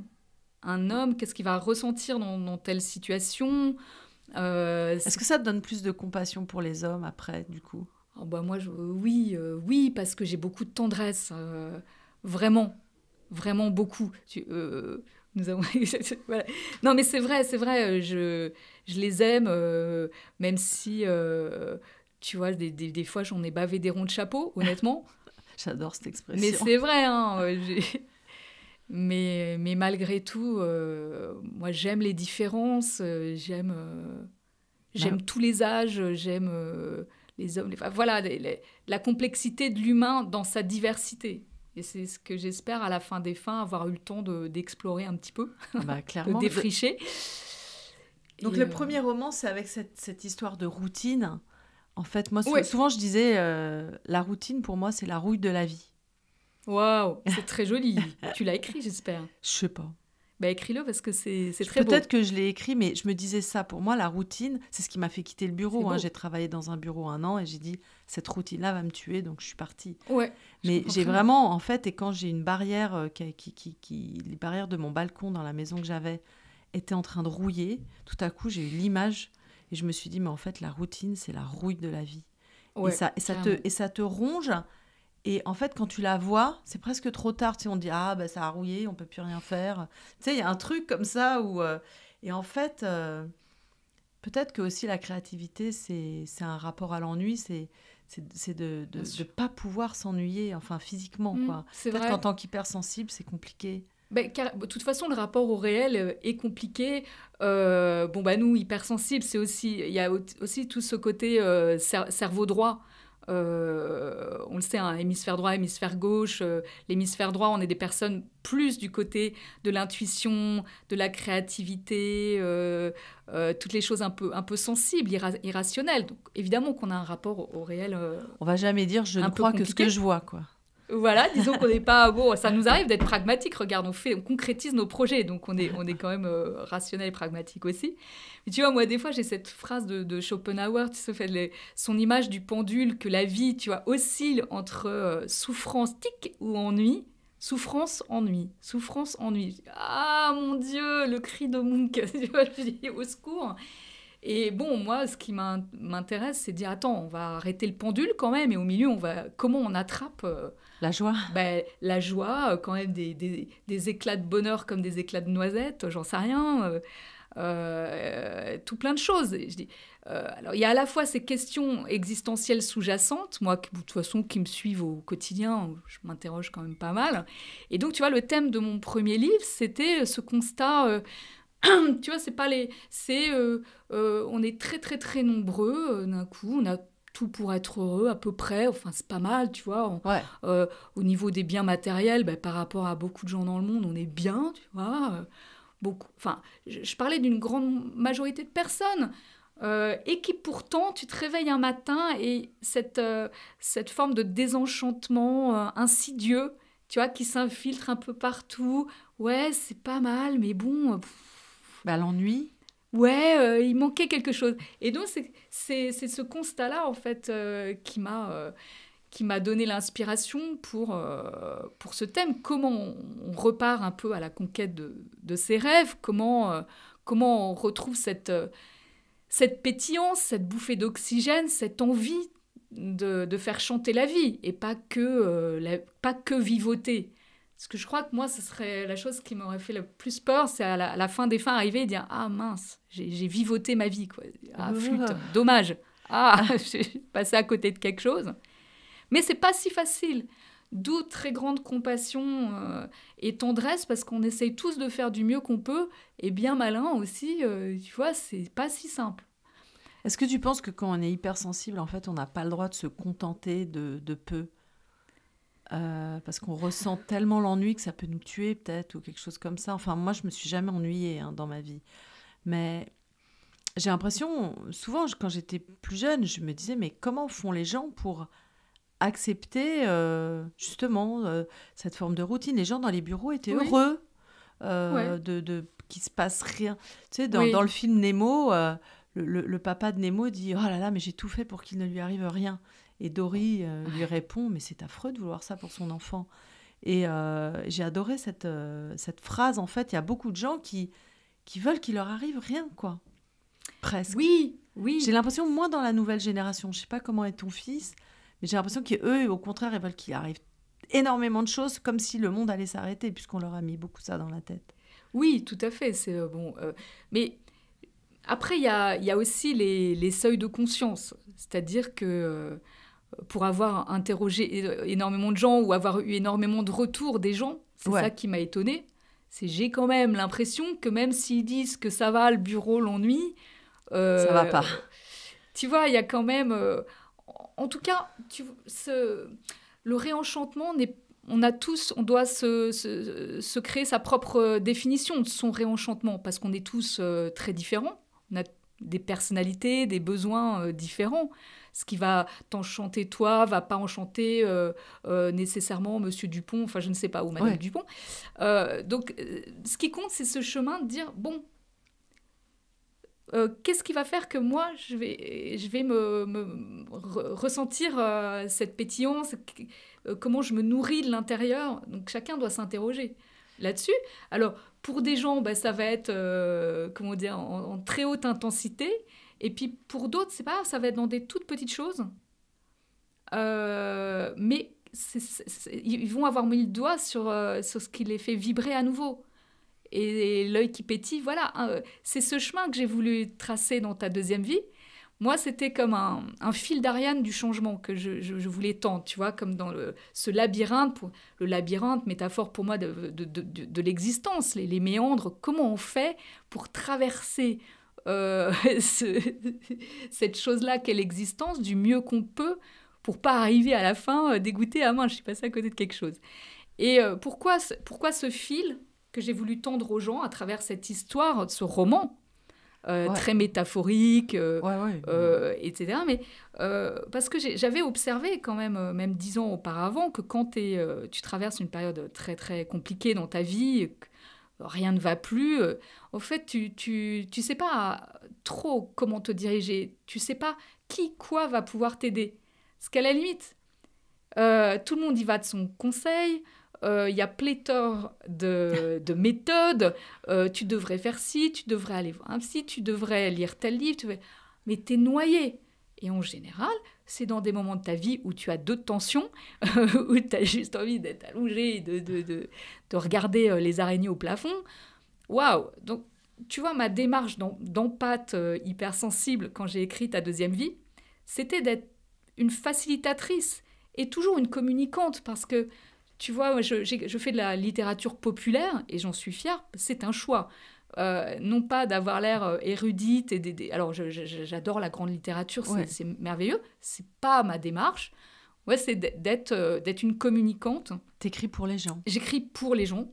un homme, qu'est-ce qu'il va ressentir dans telle situation. Est-ce que ça te donne plus de compassion pour les hommes après, du coup? Moi, oui, parce que j'ai beaucoup de tendresse. Vraiment beaucoup. Nous avons... voilà. Non, mais c'est vrai, je les aime, même si, tu vois, des fois, j'en ai bavé des ronds de chapeau, honnêtement. J'adore cette expression. Mais c'est vrai, hein, Mais malgré tout, moi, j'aime les différences, j'aime tous les âges, j'aime les hommes. Enfin, voilà, la complexité de l'humain dans sa diversité. Et c'est ce que j'espère, à la fin des fins, avoir eu le temps d'explorer un petit peu, Clairement. de défricher. Donc, le premier roman, c'est avec cette histoire de routine. En fait, moi, Ouais. souvent, je disais, la routine, pour moi, c'est la rouille de la vie. Waouh, c'est très joli. Tu l'as écrit, j'espère. Je sais pas. Écris-le parce que c'est très beau. Peut-être que je l'ai écrit, mais je me disais ça. Pour moi, la routine, c'est ce qui m'a fait quitter le bureau. J'ai travaillé dans un bureau 1 an et j'ai dit, cette routine-là va me tuer, donc je suis partie. Ouais. Mais j'ai vraiment, en fait, et quand j'ai une barrière, les barrières de mon balcon dans la maison que j'avais étaient en train de rouiller, tout à coup, j'ai eu l'image et je me suis dit, mais en fait, la routine, c'est la rouille de la vie. Ouais, et ça te ronge. Et en fait, quand tu la vois, c'est presque trop tard. Tu sais, on dit, ça a rouillé, on peut plus rien faire. Tu sais, il y a un truc comme ça où... et en fait, peut-être que aussi la créativité, c'est un rapport à l'ennui. C'est de ne pas pouvoir s'ennuyer, enfin, physiquement, quoi. Peut-être qu'en tant qu'hypersensible, c'est compliqué. De toute façon, le rapport au réel est compliqué. Nous, hypersensibles, il y a aussi tout ce côté cerveau droit. On le sait, hémisphère droit, hémisphère gauche. L'hémisphère droit, on est des personnes plus du côté de l'intuition, de la créativité, toutes les choses un peu sensibles, irrationnelles. Donc, évidemment qu'on a un rapport au réel. On va jamais dire je ne crois que ce que je vois, quoi. Voilà, disons qu'on n'est pas... Bon, ça nous arrive d'être pragmatique. Regarde, on concrétise nos projets, donc on est quand même rationnel et pragmatique aussi. Mais tu vois, moi, des fois, j'ai cette phrase de Schopenhauer, tu sais, son image du pendule, que la vie, tu vois, oscille entre souffrance, tic, ou ennui. Souffrance, ennui. Souffrance, ennui. Ah, mon Dieu, le cri de Munch. Tu vois, je dis, au secours. Et bon, moi, ce qui m'intéresse, c'est de dire, attends, on va arrêter le pendule quand même, et au milieu, comment on attrape... la joie. La joie, quand même des éclats de bonheur comme des éclats de noisettes, j'en sais rien, tout plein de choses. Et je dis, alors, il y a à la fois ces questions existentielles sous-jacentes, moi, de toute façon, qui me suivent au quotidien, je m'interroge quand même pas mal. Et donc, tu vois, le thème de mon premier livre, c'était ce constat... tu vois, c'est pas les... on est très, très, très nombreux, d'un coup, on a tout pour être heureux, à peu près, enfin, c'est pas mal, tu vois. Au niveau des biens matériels, par rapport à beaucoup de gens dans le monde, on est bien, tu vois. Enfin, je parlais d'une grande majorité de personnes, et qui pourtant, tu te réveilles un matin et cette forme de désenchantement insidieux, tu vois, qui s'infiltre un peu partout. Ouais, c'est pas mal, mais bon... l'ennui. Ouais, il manquait quelque chose. Et donc, c'est ce constat-là, en fait, qui m'a donné l'inspiration pour ce thème. Comment on repart un peu à la conquête de ses rêves, comment on retrouve cette pétillance, cette bouffée d'oxygène, cette envie de faire chanter la vie, et pas que vivoter. Parce que je crois que moi, ce serait la chose qui m'aurait fait le plus peur, c'est à la fin des fins arriver et dire « Ah mince, j'ai vivoté ma vie, quoi. Ah, flûte, dommage. Ah, j'ai passé à côté de quelque chose. » Mais c'est pas si facile. D'où très grande compassion et tendresse, parce qu'on essaye tous de faire du mieux qu'on peut, et bien malin aussi, tu vois, c'est pas si simple. Est-ce que tu penses que quand on est hypersensible, en fait, on n'a pas le droit de se contenter de peu ? Parce qu'on ressent tellement l'ennui que ça peut nous tuer peut-être ou quelque chose comme ça. Enfin, moi, je me suis jamais ennuyée dans ma vie. Mais j'ai l'impression, souvent, quand j'étais plus jeune, je me disais, mais comment font les gens pour accepter justement cette forme de routine ? Les gens dans les bureaux étaient heureux qu'il se passe rien. Tu sais, dans le film Nemo, le papa de Nemo dit « Oh là là, mais j'ai tout fait pour qu'il ne lui arrive rien ». Et Dory lui répond « Mais c'est affreux de vouloir ça pour son enfant ». Et j'ai adoré cette phrase. En fait, il y a beaucoup de gens qui veulent qu'il leur arrive rien, quoi. Presque. Oui. J'ai l'impression, moins dans la nouvelle génération. Je ne sais pas comment est ton fils, mais j'ai l'impression qu'eux, au contraire, ils veulent qu'il arrive énormément de choses, comme si le monde allait s'arrêter, puisqu'on leur a mis beaucoup ça dans la tête. Oui, tout à fait. C'est bon. Mais après, il y a aussi les seuils de conscience. C'est-à-dire que... pour avoir interrogé énormément de gens ou avoir eu énormément de retours des gens, C'est ça qui m'a étonnée. J'ai quand même l'impression que même s'ils disent que ça va, le bureau, l'ennui... ça va pas. Tu vois, il y a quand même... en tout cas, le réenchantement, on doit se créer sa propre définition de son réenchantement, parce qu'on est tous très différents. On a des personnalités, des besoins différents. Ce qui va t'enchanter toi, va pas enchanter nécessairement Monsieur Dupont, enfin je ne sais pas, ou Madame Dupont. Donc, ce qui compte, c'est ce chemin de dire, bon, qu'est-ce qui va faire que moi, je vais ressentir cette pétillance, comment je me nourris de l'intérieur. Donc, chacun doit s'interroger là-dessus. Alors, pour des gens, ça va être en très haute intensité. Et puis, pour d'autres, c'est pas grave, ça va être dans des toutes petites choses. Mais ils vont avoir mis le doigt sur ce qui les fait vibrer à nouveau. Et l'œil qui pétille, voilà. C'est ce chemin que j'ai voulu tracer dans ta deuxième vie. Moi, c'était comme un fil d'Ariane du changement que je voulais tendre, tu vois, comme dans ce labyrinthe, le labyrinthe, métaphore pour moi de l'existence, les méandres. Comment on fait pour traverser cette chose-là qu'est l'existence du mieux qu'on peut pour pas arriver à la fin dégoûté à main, je suis passée à côté de quelque chose. Et pourquoi ce fil que j'ai voulu tendre aux gens à travers cette histoire, ce roman très métaphorique, etc. Mais parce que j'avais observé quand même 10 ans auparavant, que quand tu traverses une période très très compliquée dans ta vie, rien ne va plus, en fait tu sais pas trop comment te diriger, tu sais pas quoi va pouvoir t'aider. Parce qu'à la limite, tout le monde y va de son conseil. Il y a pléthore de méthodes. Tu devrais faire ci, tu devrais aller voir un psy, tu devrais lire tel livre. Mais t'es noyé. Et en général, c'est dans des moments de ta vie où tu as deux tensions, où tu as juste envie d'être allongé, de regarder les araignées au plafond. Waouh! Donc, tu vois, ma démarche d'empathie hypersensible quand j'ai écrit ta deuxième vie, c'était d'être une facilitatrice et toujours une communicante, parce que tu vois, moi, je fais de la littérature populaire et j'en suis fière. C'est un choix. Non pas d'avoir l'air érudite. Alors, j'adore la grande littérature, c'est merveilleux. C'est pas ma démarche. Ouais, c'est d'être une communicante. T'écris pour les gens. J'écris pour les gens.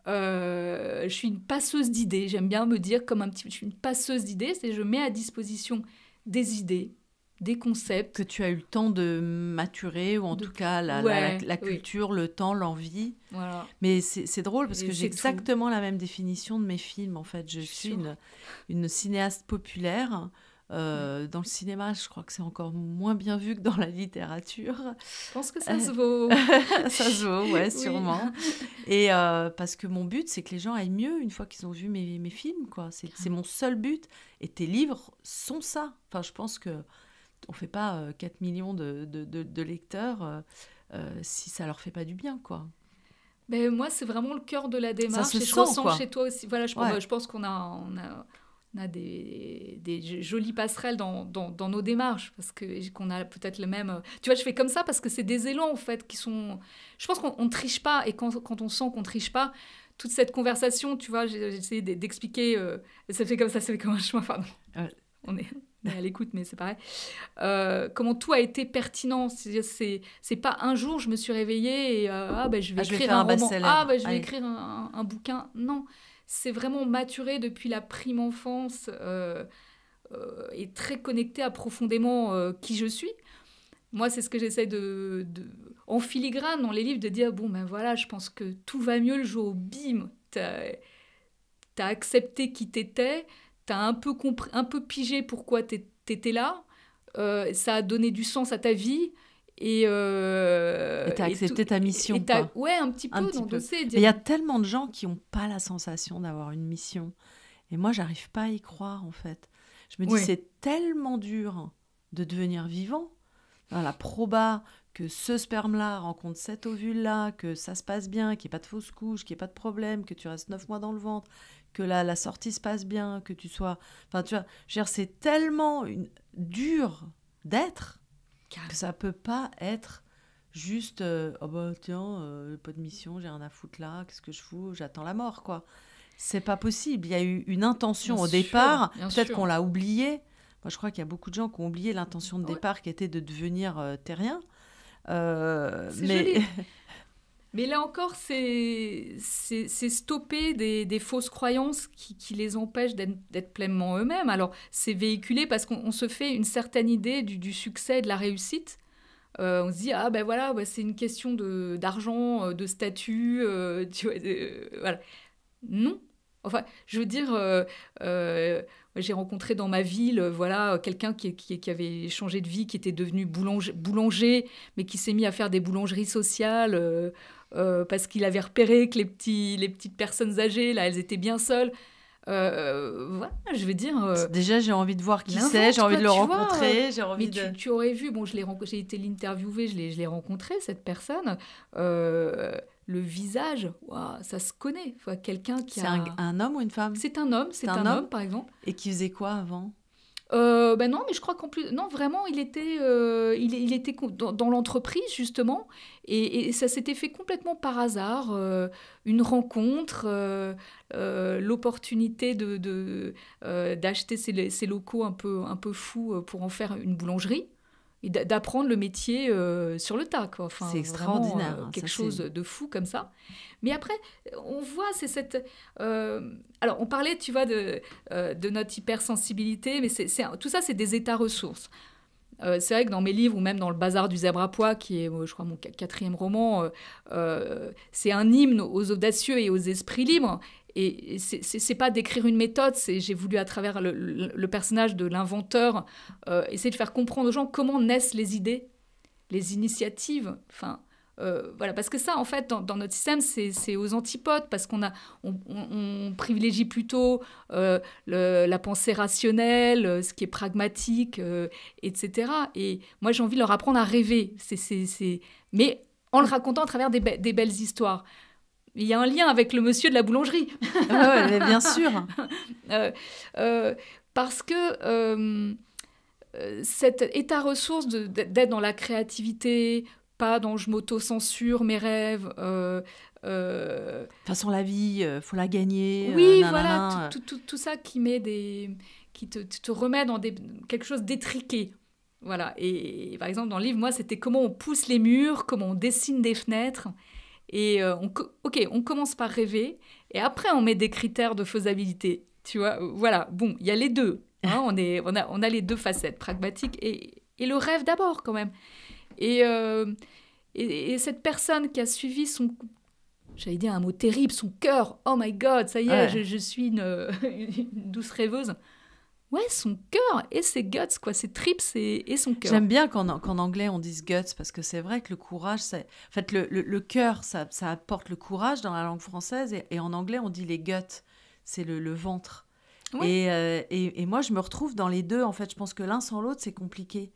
Je suis une passeuse d'idées. J'aime bien me dire je suis une passeuse d'idées. C'est je mets à disposition des idées, des concepts. Que tu as eu le temps de maturer, ou en tout cas la culture, le temps, l'envie. Voilà. Mais c'est drôle parce que j'ai exactement la même définition de mes films. En fait, je suis une cinéaste populaire. Dans le cinéma, je crois que c'est encore moins bien vu que dans la littérature. Je pense que ça se vaut. Ça se vaut, ouais, sûrement. Et parce que mon but, c'est que les gens aillent mieux une fois qu'ils ont vu mes films, quoi. C'est mon seul but. Et tes livres sont ça. Enfin, je pense que on ne fait pas 4 millions de lecteurs si ça ne leur fait pas du bien, quoi. Ben, moi, c'est vraiment le cœur de la démarche. Ça se et sent, je ressens quoi. Chez toi aussi. Voilà, je pense qu'on a des jolies passerelles dans nos démarches, parce qu'on a peut-être le même... Tu vois, je fais comme ça parce que c'est des élans, en fait, qui sont... Je pense qu'on ne triche pas, et quand on sent qu'on ne triche pas, toute cette conversation, tu vois, j'ai essayé d'expliquer... ça fait comme un chemin, pardon. On est à l'écoute, mais c'est pareil. Comment tout a été pertinent. C'est pas un jour, je me suis réveillée et je vais écrire un roman. Je vais écrire un bouquin. Non, c'est vraiment maturé depuis la prime enfance et très connecté à profondément qui je suis. Moi, c'est ce que j'essaie en filigrane dans les livres, de dire, bon, ben voilà, je pense que tout va mieux le jour où, bim, t'as accepté qui t'étais, t'as un peu pigé pourquoi t'étais là, ça a donné du sens à ta vie, et t'as accepté ta mission, quoi. Ouais, un petit peu. Il y a tellement de gens qui n'ont pas la sensation d'avoir une mission. Et moi, j'arrive pas à y croire, en fait. Je me dis, c'est tellement dur de devenir vivant. La proba que ce sperme-là rencontre cet ovule-là, que ça se passe bien, qu'il n'y ait pas de fausse couche, qu'il n'y ait pas de problème, que tu restes 9 mois dans le ventre, que la sortie se passe bien, que tu sois... Enfin, tu vois, je veux dire, c'est tellement dur d'être que ça ne peut pas être juste oh bah tiens, pas de mission, j'ai rien à foutre là, qu'est-ce que je fous, j'attends la mort, quoi. C'est pas possible. Il y a eu une intention Bien au sûr, départ, bien peut-être sûr. qu'on l'a oublié. Moi, je crois qu'il y a beaucoup de gens qui ont oublié l'intention de Ouais, départ qui était de devenir terrien. c'est Mais joli. Mais là encore, c'est stopper des fausses croyances qui les empêchent d'être pleinement eux-mêmes. Alors, c'est véhiculé parce qu'on se fait une certaine idée du succès et de la réussite. On se dit, ah ben voilà, ouais, c'est une question d'argent, de statut, tu vois, voilà. Non. Enfin, je veux dire, j'ai rencontré dans ma ville, voilà, quelqu'un qui avait changé de vie, qui était devenu boulanger, mais qui s'est mis à faire des boulangeries sociales parce qu'il avait repéré que les petites personnes âgées, là, elles étaient bien seules. Voilà, je veux dire, déjà, j'ai envie de voir qui c'est, j'ai l'invente, envie quoi, de le tu vois. rencontrer, j'ai Mais envie de... tu aurais vu, bon, j'ai été l'interviewer, je l'ai rencontré, cette personne. Le visage, ouah, ça se connaît. Enfin, quelqu'un qui C'est a... un homme ou une femme? C'est un homme, par exemple. Et qui faisait quoi avant? Ben non, mais je crois qu'en plus, non, vraiment, il était dans l'entreprise justement, et ça s'était fait complètement par hasard, une rencontre, l'opportunité d'acheter ces locaux un peu fous pour en faire une boulangerie. Et d'apprendre le métier sur le tas, quoi. Enfin, C'est extraordinaire. vraiment, Hein, quelque ça, chose de fou comme ça. Mais après, on voit, c'est cette... alors, on parlait, tu vois, de notre hypersensibilité, mais tout ça, c'est des états ressources. C'est vrai que dans mes livres, ou même dans Le Bazar du zèbre à pois, qui est, je crois, mon quatrième roman, c'est un hymne aux audacieux et aux esprits libres. Et c'est pas d'écrire une méthode, j'ai voulu, à travers le personnage de l'inventeur, essayer de faire comprendre aux gens comment naissent les idées, les initiatives. Enfin, voilà, parce que ça, en fait, dans notre système, c'est aux antipodes, parce on privilégie plutôt la pensée rationnelle, ce qui est pragmatique, etc. Et moi, j'ai envie de leur apprendre à rêver. Mais en le racontant à travers des belles histoires. Il y a un lien avec le monsieur de la boulangerie. ouais, mais bien sûr. Parce que cet état ressource d'être dans la créativité, pas dans je m'auto-censure mes rêves. De toute façon, la vie, faut la gagner. Oui, Nanana. voilà, tout ça qui te remet dans quelque chose d'étriqué. Voilà. Et par exemple, dans le livre, moi, c'était comment on pousse les murs, comment on dessine des fenêtres. Et on commence par rêver, et après on met des critères de faisabilité. Tu vois, voilà, bon, il y a les deux. Hein, on a les deux facettes, pragmatique et le rêve d'abord quand même. Et cette personne qui a suivi j'allais dire un mot terrible, son cœur, oh my God, ça y est, ouais. je suis une douce rêveuse. Ouais, son cœur et ses guts, quoi, ses tripes et son cœur. J'aime bien qu'en anglais on dise guts, parce que c'est vrai que le courage, en fait, le cœur, ça apporte le courage dans la langue française, et en anglais on dit les guts, c'est le ventre. Ouais. Et moi je me retrouve dans les deux, en fait, je pense que l'un sans l'autre c'est compliqué.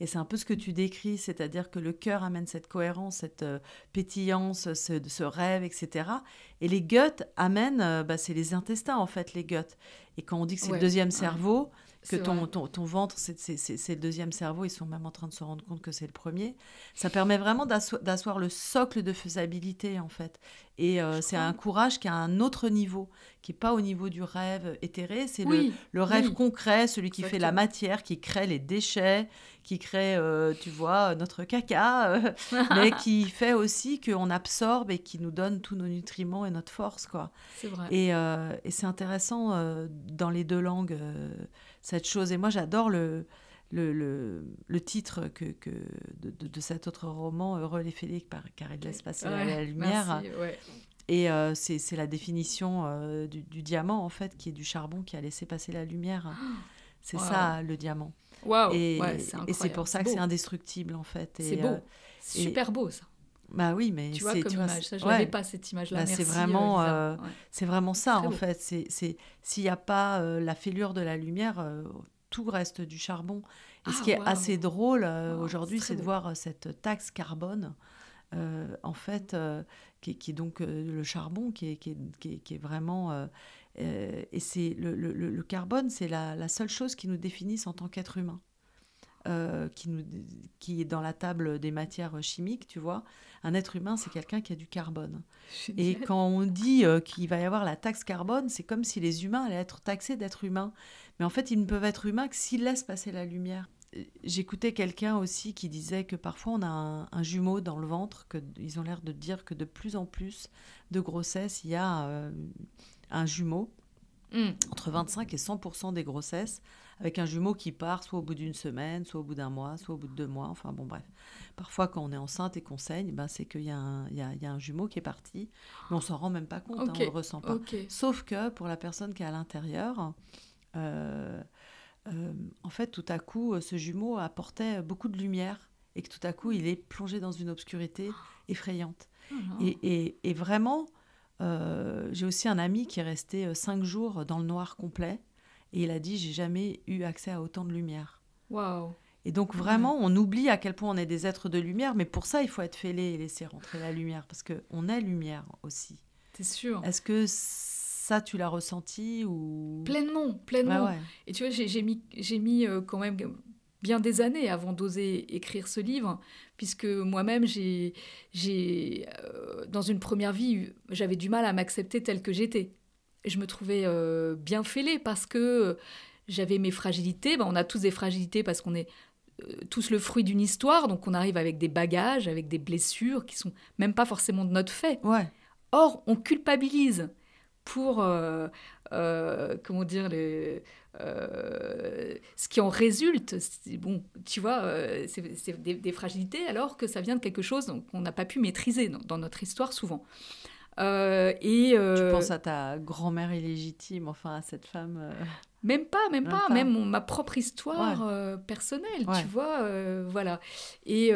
Et c'est un peu ce que tu décris, c'est-à-dire que le cœur amène cette cohérence, cette pétillance, ce rêve, etc. Et les guts amènent, c'est les intestins en fait, les guts. Et quand on dit que c'est le deuxième cerveau, que ton ventre, c'est le deuxième cerveau, ils sont même en train de se rendre compte que c'est le premier, ça permet vraiment d'asseoir le socle de faisabilité en fait. Et c'est un courage qui a un autre niveau, qui n'est pas au niveau du rêve éthéré, c'est le rêve concret, celui qui fait la matière, qui crée les déchets, qui crée, tu vois, notre caca, mais qui fait aussi qu'on absorbe et qui nous donne tous nos nutriments et notre force, quoi. C'est vrai. Et c'est intéressant dans les deux langues, cette chose. Et moi, j'adore le titre de cet autre roman, Heureux les félix, car il laisse passer la lumière. Merci, ouais. Et c'est la définition du diamant, en fait, qui est du charbon qui a laissé passer la lumière. C'est ça, le diamant. Wow. Et c'est incroyable. Et c'est pour ça que c'est indestructible, en fait. C'est beau. Super beau, ça. Bah oui, mais tu vois, comme image. Ça, je n'avais pas cette image-là. Merci, c'est vraiment ça, en fait. S'il n'y a pas la fêlure de la lumière, tout reste du charbon. Et ce qui est assez drôle aujourd'hui, c'est de voir cette taxe carbone, en fait, qui est donc le charbon, qui est vraiment... et c'est le carbone, c'est la seule chose qui nous définisse en tant qu'être humain. qui est dans la table des matières chimiques, tu vois. Un être humain, c'est quelqu'un qui a du carbone. Et quand on dit qu'il va y avoir la taxe carbone, c'est comme si les humains allaient être taxés d'être humains. Mais en fait, ils ne peuvent être humains que s'ils laissent passer la lumière. J'écoutais quelqu'un aussi qui disait que parfois on a un jumeau dans le ventre, qu'ils ont l'air de dire que de plus en plus de grossesses, il y a un jumeau, entre 25 et 100% des grossesses, avec un jumeau qui part soit au bout d'une semaine, soit au bout d'un mois, soit au bout de 2 mois, enfin bon bref. Parfois quand on est enceinte et qu'on saigne, c'est qu'il y a un jumeau qui est parti, mais on s'en rend même pas compte, on ne le ressent pas. Sauf que pour la personne qui est à l'intérieur, en fait tout à coup ce jumeau apportait beaucoup de lumière et que tout à coup il est plongé dans une obscurité effrayante. Et vraiment, j'ai aussi un ami qui est resté 5 jours dans le noir complet. Et il a dit, j'ai jamais eu accès à autant de lumière. Waouh. Et donc vraiment, on oublie à quel point on est des êtres de lumière, mais pour ça, il faut être fêlé et laisser rentrer la lumière, parce qu'on est lumière aussi. T'es sûr? Est-ce que ça, tu l'as ressenti ou... Pleinement. Ouais. Et tu vois, j'ai mis quand même bien des années avant d'oser écrire ce livre, puisque moi-même, dans une première vie, j'avais du mal à m'accepter telle que j'étais. Je me trouvais bien fêlée parce que j'avais mes fragilités. On a tous des fragilités parce qu'on est tous le fruit d'une histoire, donc on arrive avec des bagages, avec des blessures qui sont même pas forcément de notre fait. Ouais. Or, on culpabilise pour comment dire ce qui en résulte. Bon, tu vois, c'est des fragilités alors que ça vient de quelque chose qu'on n'a pas pu maîtriser dans notre histoire souvent. Tu penses à ta grand-mère illégitime, enfin à cette femme Même pas. Même ma propre histoire personnelle, tu vois, voilà. Et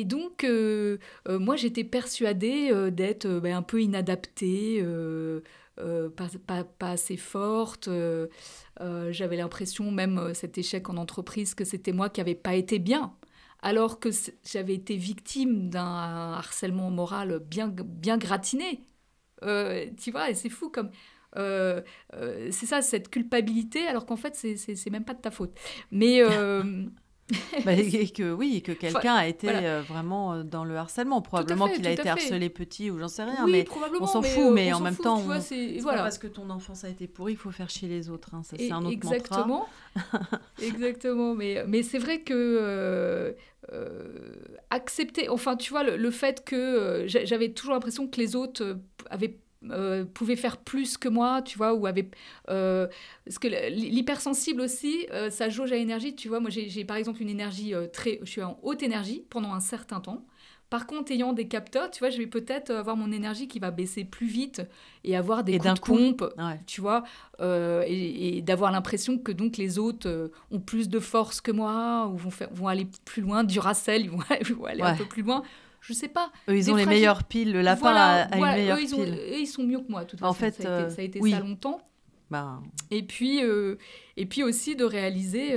donc, moi, j'étais persuadée d'être un peu inadaptée, pas assez forte. J'avais l'impression, même cet échec en entreprise, que c'était moi qui n'avais pas été bien. Alors que j'avais été victime d'un harcèlement moral bien gratiné. Tu vois, et c'est fou comme... c'est ça, cette culpabilité, alors qu'en fait, c'est même pas de ta faute. Mais... et que quelqu'un a été vraiment dans le harcèlement. Probablement qu'il a été harcelé petit ou j'en sais rien, mais on s'en fout. Mais en même temps, c'est pas parce que ton enfance a été pourrie, il faut faire chier les autres. Hein. Ça, c'est un autre mantra. Exactement. Mais c'est vrai que accepter... Enfin, tu vois, le fait que j'avais toujours l'impression que les autres pouvaient faire plus que moi, tu vois, ou avaient... parce que l'hypersensible aussi, sa jauge à énergie, tu vois, moi j'ai par exemple une énergie je suis en haute énergie pendant un certain temps. Par contre, ayant des capteurs, tu vois, je vais peut-être avoir mon énergie qui va baisser plus vite et avoir des coups de pompe, tu vois, et d'avoir l'impression que donc les autres ont plus de force que moi, ou vont aller plus loin, Duracell, ils vont aller un peu plus loin. Je sais pas. Eux, ils ont les meilleures piles. Le lapin a une meilleure pile. Eux, ils sont mieux que moi, de toute façon. En fait, ça a été ça longtemps. Et puis aussi de réaliser...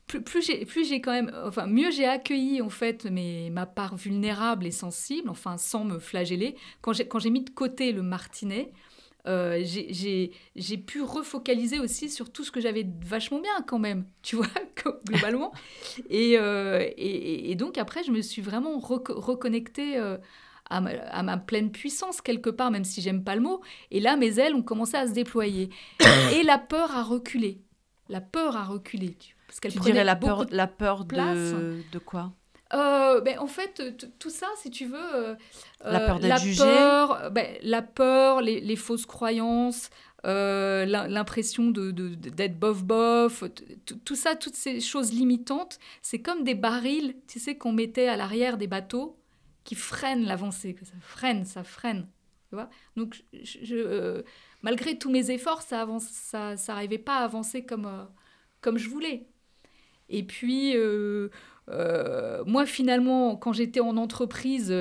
plus j'ai quand même... Enfin, mieux j'ai accueilli, en fait, ma part vulnérable et sensible, enfin, sans me flageller. Quand j'ai mis de côté le martinet, j'ai pu refocaliser aussi sur tout ce que j'avais vachement bien quand même, tu vois, globalement. Et donc après, je me suis vraiment reconnectée à ma pleine puissance quelque part, même si j'aime pas le mot. Et là, mes ailes ont commencé à se déployer. Et la peur a reculé. Parce qu'elle prenait dirais la peur de quoi ? En fait, tout ça, si tu veux... la peur d'être jugée. La peur, les fausses croyances, l'impression d'être bof, tout ça, toutes ces choses limitantes, c'est comme des barils, tu sais, qu'on mettait à l'arrière des bateaux qui freinent l'avancée, que ça freine. Tu vois ? Donc, malgré tous mes efforts, ça n'arrivait pas à avancer comme je voulais. Et puis... moi, finalement, quand j'étais en entreprise,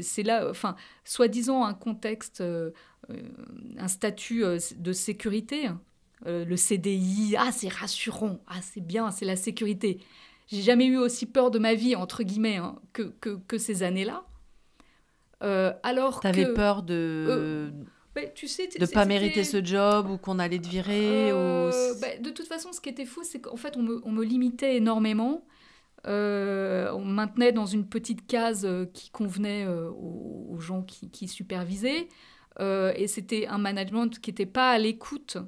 c'est là, enfin, soi-disant un contexte, un statut de sécurité, le CDI, c'est rassurant, c'est bien, c'est la sécurité. J'ai jamais eu aussi peur de ma vie, entre guillemets, que ces années-là. T'avais peur de... tu sais, de pas mériter ce job ou qu'on allait te virer de toute façon, ce qui était fou, c'est qu'en fait, on me limitait énormément. On me maintenait dans une petite case qui convenait aux gens qui supervisaient. Et c'était un management qui n'était pas à l'écoute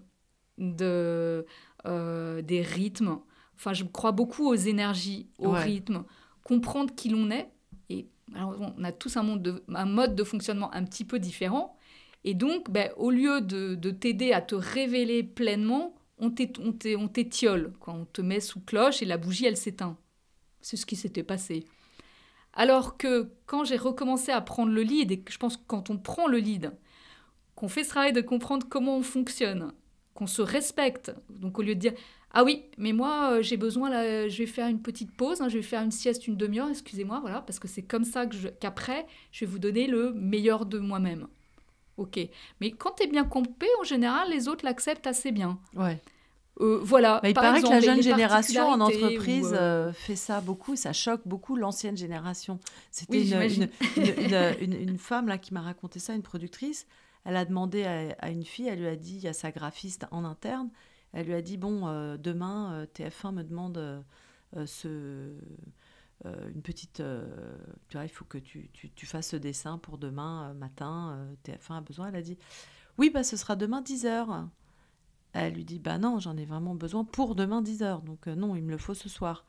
des rythmes. Enfin, je crois beaucoup aux énergies, aux rythmes. Comprendre qui l'on est. Et alors, on a tous un mode de fonctionnement un petit peu différent. Et donc, au lieu de t'aider à te révéler pleinement, on t'étiole. On te met sous cloche et la bougie, elle s'éteint. C'est ce qui s'était passé. Alors que quand j'ai recommencé à prendre le lead, et je pense que quand on prend le lead, qu'on fait ce travail de comprendre comment on fonctionne, qu'on se respecte, donc au lieu de dire « Ah oui, mais moi, j'ai besoin, là, je vais faire une petite pause, je vais faire une sieste une demi-heure, excusez-moi, voilà, parce que c'est comme ça qu'après, je vais vous donner le meilleur de moi-même. » Ok. Mais quand tu es bien compé, en général, les autres l'acceptent assez bien. Ouais. Voilà. Il paraît que la jeune génération en entreprise fait ça beaucoup, ça choque beaucoup l'ancienne génération. C'était une femme là, qui m'a raconté ça, une productrice. Elle a demandé à une fille, elle lui a dit, à sa graphiste en interne, elle lui a dit, bon, demain, TF1 me demande une petite... tu vois, il faut que tu fasses ce dessin pour demain matin, TF1 a besoin. Elle a dit, oui, ce sera demain 10h. Elle lui dit, non, j'en ai vraiment besoin pour demain 10h. Donc non, il me le faut ce soir.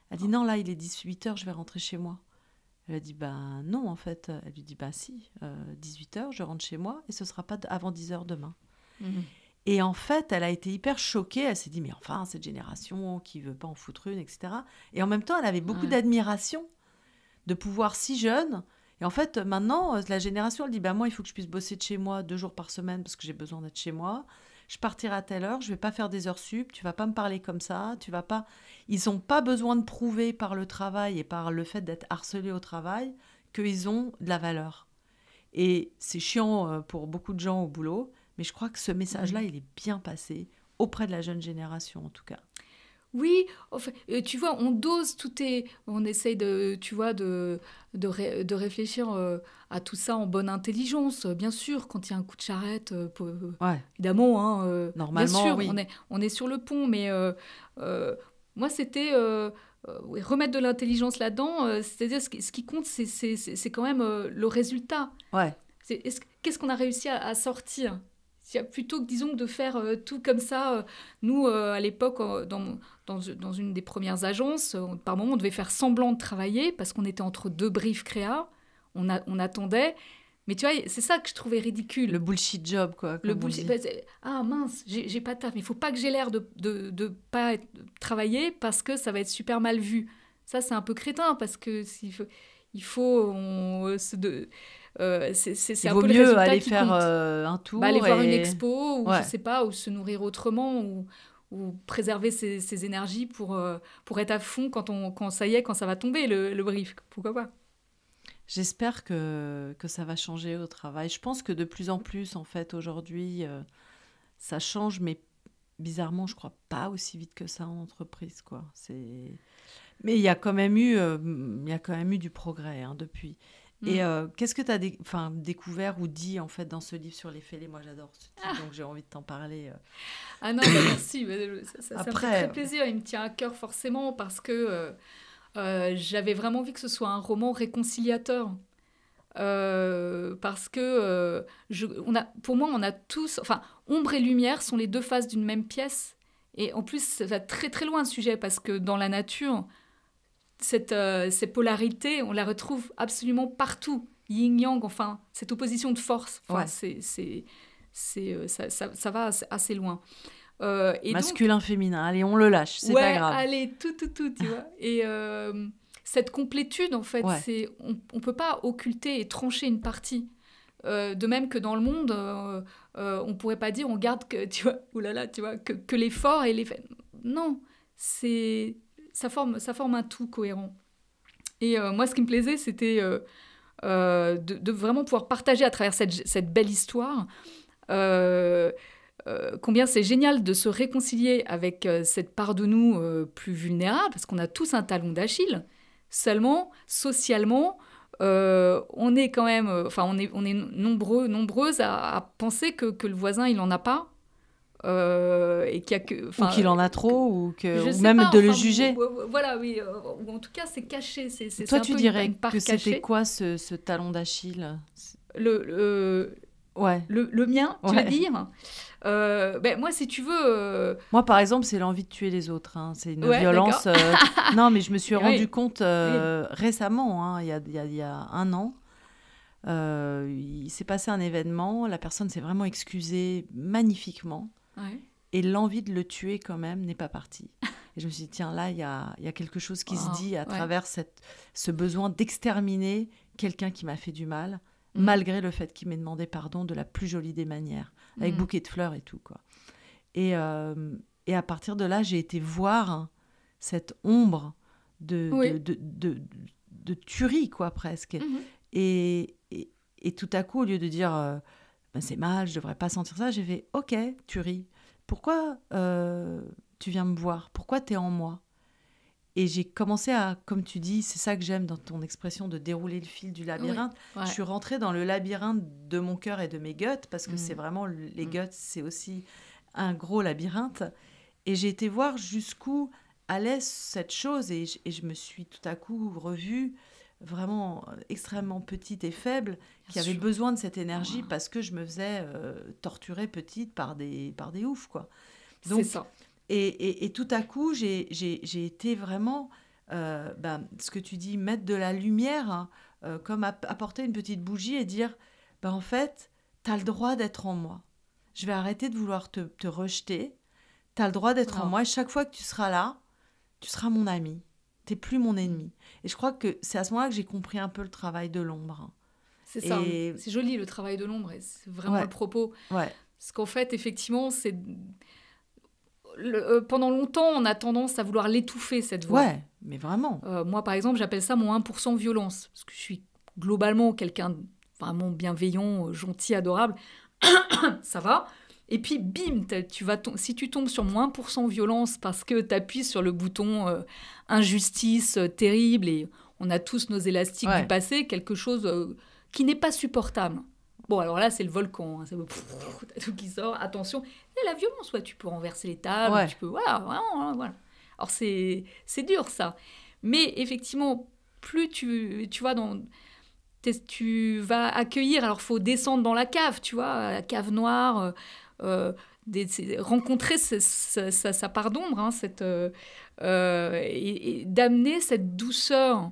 Elle dit, non, là, il est 18h, je vais rentrer chez moi. Elle a dit, non, en fait. Elle lui dit, si, 18h, je rentre chez moi et ce ne sera pas avant 10h demain. Mmh. Et en fait, elle a été hyper choquée. Elle s'est dit, mais enfin, cette génération qui ne veut pas en foutre une, etc. Et en même temps, elle avait beaucoup d'admiration de pouvoir si jeune. Et en fait, maintenant, la génération, elle dit, moi, il faut que je puisse bosser de chez moi 2 jours par semaine parce que j'ai besoin d'être chez moi. Je partirai à telle heure, je ne vais pas faire des heures sup, tu ne vas pas me parler comme ça, tu vas pas... Ils n'ont pas besoin de prouver par le travail et par le fait d'être harcelés au travail qu'ils ont de la valeur. Et c'est chiant pour beaucoup de gens au boulot, mais je crois que ce message-là, il est bien passé auprès de la jeune génération, en tout cas. Oui, enfin, tu vois, on dose, on essaye de réfléchir à tout ça en bonne intelligence. Bien sûr, quand il y a un coup de charrette, évidemment, normalement, bien sûr, oui. On est sur le pont, mais moi, c'était remettre de l'intelligence là-dedans. C'est-à-dire, ce qui compte, c'est quand même le résultat. Ouais. Qu'est-ce qu'on a réussi à sortir ? Plutôt que, disons, de faire tout comme ça. Nous, à l'époque, dans une des premières agences, par moment, on devait faire semblant de travailler parce qu'on était entre 2 briefs créa. On attendait. Mais tu vois, c'est ça que je trouvais ridicule. Le bullshit job, quoi. Le bullshit. Ah mince, j'ai pas de taf. Mais il faut pas que j'ai l'air de pas travailler parce que ça va être super mal vu. Ça, c'est un peu crétin parce que il faut c'est un peu le résultat aller faire un tour, aller voir une expo ou je sais pas, ou se nourrir autrement ou préserver ses énergies pour être à fond quand ça y est, quand ça va tomber le brief. Pourquoi pas? J'espère que ça va changer au travail. Je pense que de plus en plus, en fait, aujourd'hui, ça change, mais bizarrement, je crois pas aussi vite que ça en entreprise, quoi. Mais il y a quand même eu du progrès depuis. Et qu'est-ce que tu as découvert ou dit en fait dans ce livre sur les fêlés? Moi, j'adore ce titre, donc j'ai envie de t'en parler. Ah non, merci. Ça me fait très plaisir. Il me tient à cœur forcément parce que j'avais vraiment envie que ce soit un roman réconciliateur. Parce que pour moi, on a tous... Enfin, ombre et lumière sont les 2 faces d'une même pièce. Et en plus, ça va très très loin le sujet parce que dans la nature... Ces polarités, on la retrouve absolument partout. Yin-yang, enfin, cette opposition de force, enfin, ça va assez loin. Et masculin, donc, féminin, allez, on le lâche, c'est pas grave. Allez, tout, tu vois. Et cette complétude, en fait, on peut pas occulter et trancher une partie. De même que dans le monde, on pourrait pas dire, on garde que, tu vois, oulala, tu vois, que les forts et les... Non, ça forme un tout cohérent. Et moi, ce qui me plaisait, c'était de vraiment pouvoir partager à travers cette belle histoire combien c'est génial de se réconcilier avec cette part de nous plus vulnérable, parce qu'on a tous un talon d'Achille. Seulement, socialement, on est quand même... on est nombreuses à penser que le voisin, il n'en a pas. et ou qu'il en a trop, ou même pas, de le juger. Voilà, oui. Ou en tout cas, c'est caché. Toi, tu dirais une part que c'était cachée. quoi ce talon d'Achille? Ouais. Le mien, tu veux dire moi, si tu veux... Moi, par exemple, c'est l'envie de tuer les autres. Hein. C'est une violence... Non, mais je me suis rendu compte récemment, hein, il y a 1 an. Il s'est passé un événement, la personne s'est vraiment excusée magnifiquement. Ouais. Et l'envie de le tuer, quand même, n'est pas partie. Et je me suis dit, tiens, là, il y a quelque chose qui se dit à travers ce besoin d'exterminer quelqu'un qui m'a fait du mal, malgré le fait qu'il m'ait demandé pardon de la plus jolie des manières, avec bouquet de fleurs et tout, quoi. Et à partir de là, j'ai été voir cette ombre de tuerie, quoi, presque. Et tout à coup, au lieu de dire c'est mal, je devrais pas sentir ça, j'ai fait ok, tuerie. Pourquoi tu viens me voir? Pourquoi tu es en moi? Et j'ai commencé à, comme tu dis, c'est ça que j'aime dans ton expression de dérouler le fil du labyrinthe. Oui, ouais. Je suis rentrée dans le labyrinthe de mon cœur et de mes guts, parce que c'est vraiment, les guts, c'est aussi un gros labyrinthe. Et j'ai été voir jusqu'où allait cette chose, et je me suis tout à coup revue vraiment extrêmement petite et faible, qui avait besoin de cette énergie parce que je me faisais torturer petite par des oufs, quoi. Donc, c'est ça. Et tout à coup, j'ai été vraiment, ce que tu dis, mettre de la lumière, hein, comme apporter une petite bougie et dire, en fait, tu as le droit d'être en moi. Je vais arrêter de vouloir te rejeter. Tu as le droit d'être en moi. Et chaque fois que tu seras là, tu seras mon ami. Tu n'es plus mon ennemi. Et je crois que c'est à ce moment-là que j'ai compris un peu le travail de l'ombre. C'est ça. C'est joli, le travail de l'ombre. Et c'est vraiment le propos. Ouais. Parce qu'en fait, effectivement, c'est... pendant longtemps, on a tendance à vouloir l'étouffer, cette voix. Ouais, mais vraiment. Moi, par exemple, j'appelle ça mon 1% violence. Parce que je suis globalement quelqu'un de vraiment bienveillant, gentil, adorable. Ça va. Et puis, bim, si tu tombes sur mon 1% violence parce que tu appuies sur le bouton injustice terrible, et on a tous nos élastiques du passé, quelque chose qui n'est pas supportable. Bon, alors là, c'est le volcan. Hein, t'as tout qui sort. Attention. Et la violence, tu peux renverser les tables. Tu peux, voilà. Alors, c'est dur, ça. Mais effectivement, plus tu vois, tu vas accueillir... Alors, il faut descendre dans la cave, tu vois, la cave noire, rencontrer sa part d'ombre, hein, et d'amener cette douceur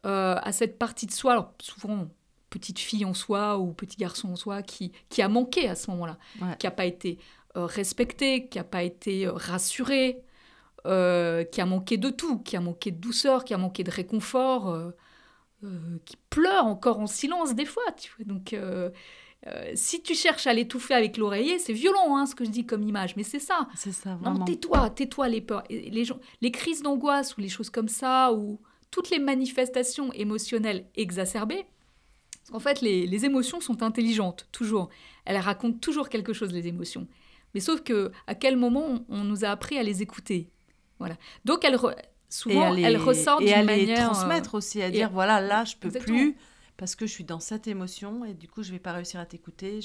à cette partie de soi. Alors, souvent... petite fille en soi ou petit garçon en soi qui a manqué à ce moment-là, qui n'a pas été respecté, qui n'a pas été rassuré, qui a manqué de tout, qui a manqué de douceur, qui a manqué de réconfort, qui pleure encore en silence des fois. Tu vois. Donc, si tu cherches à l'étouffer avec l'oreiller, c'est violent, hein, ce que je dis comme image, mais c'est ça. C'est ça, vraiment. Non, tais-toi les peurs. Les crises d'angoisse ou les choses comme ça, ou toutes les manifestations émotionnelles exacerbées. En fait, les émotions sont intelligentes, toujours. Elles racontent toujours quelque chose, les émotions. Mais sauf à quel moment on nous a appris à les écouter. Voilà. Donc, souvent, elles ressortent d'une manière... Et à les transmettre aussi, à dire, voilà, là, je peux plus... parce que je suis dans cette émotion et du coup, je ne vais pas réussir à t'écouter.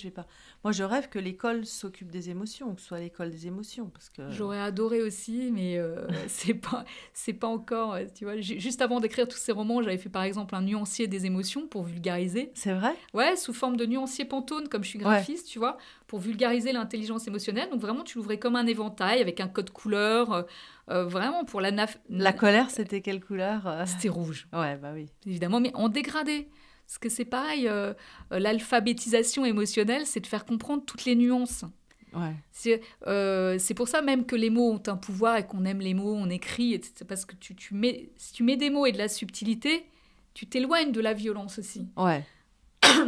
Moi, je rêve que l'école s'occupe des émotions, que ce soit l'école des émotions. Parce que... J'aurais adoré aussi, mais c'est pas encore... Tu vois, juste avant d'écrire tous ces romans, j'avais fait par exemple un nuancier des émotions pour vulgariser. C'est vrai ? Ouais, sous forme de nuancier Pantone, comme je suis graphiste, tu vois, pour vulgariser l'intelligence émotionnelle. Donc vraiment, tu l'ouvrais comme un éventail avec un code couleur, vraiment pour la... La colère, c'était quelle couleur ? C'était rouge. Ouais, bah oui. Évidemment, mais en dégradé. Parce que c'est pareil, l'alphabétisation émotionnelle, c'est de faire comprendre toutes les nuances. Ouais. C'est pour ça même que les mots ont un pouvoir et qu'on aime les mots, on écrit, etc. Parce que si tu mets des mots et de la subtilité, tu t'éloignes de la violence aussi. Ouais.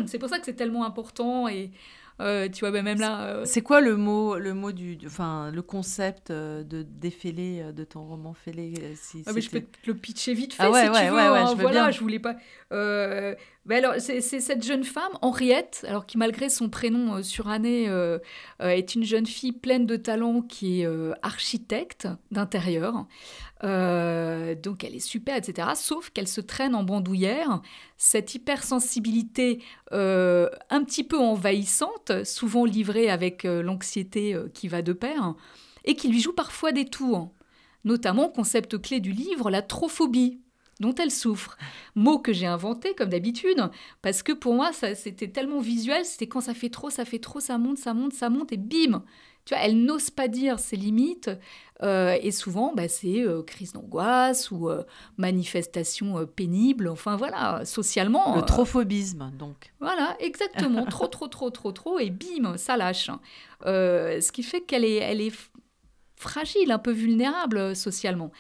C'est pour ça que c'est tellement important et... tu vois, même là... C'est quoi le concept de défêler de ton roman Fêlé mais je peux te le pitcher vite fait si tu veux. Je veux bien. Je voulais pas... alors, c'est cette jeune femme, Henriette, alors qui malgré son prénom suranné est une jeune fille pleine de talent qui est architecte d'intérieur. Donc elle est super, etc. Sauf qu'elle se traîne en bandoulière. cette hypersensibilité un petit peu envahissante, souvent livrée avec l'anxiété qui va de pair, et qui lui joue parfois des tours. Notamment, concept clé du livre, la trophobie, dont elle souffre. Mot que j'ai inventé, comme d'habitude, parce que pour moi, c'était tellement visuel, c'était quand ça fait trop, ça monte, et bim. Tu vois, elle n'ose pas dire ses limites, et souvent, c'est crise d'angoisse ou manifestation pénible, enfin voilà, socialement. Le trophobisme, donc. Voilà, exactement, trop, et bim, ça lâche. Ce qui fait qu'elle est fragile, un peu vulnérable socialement.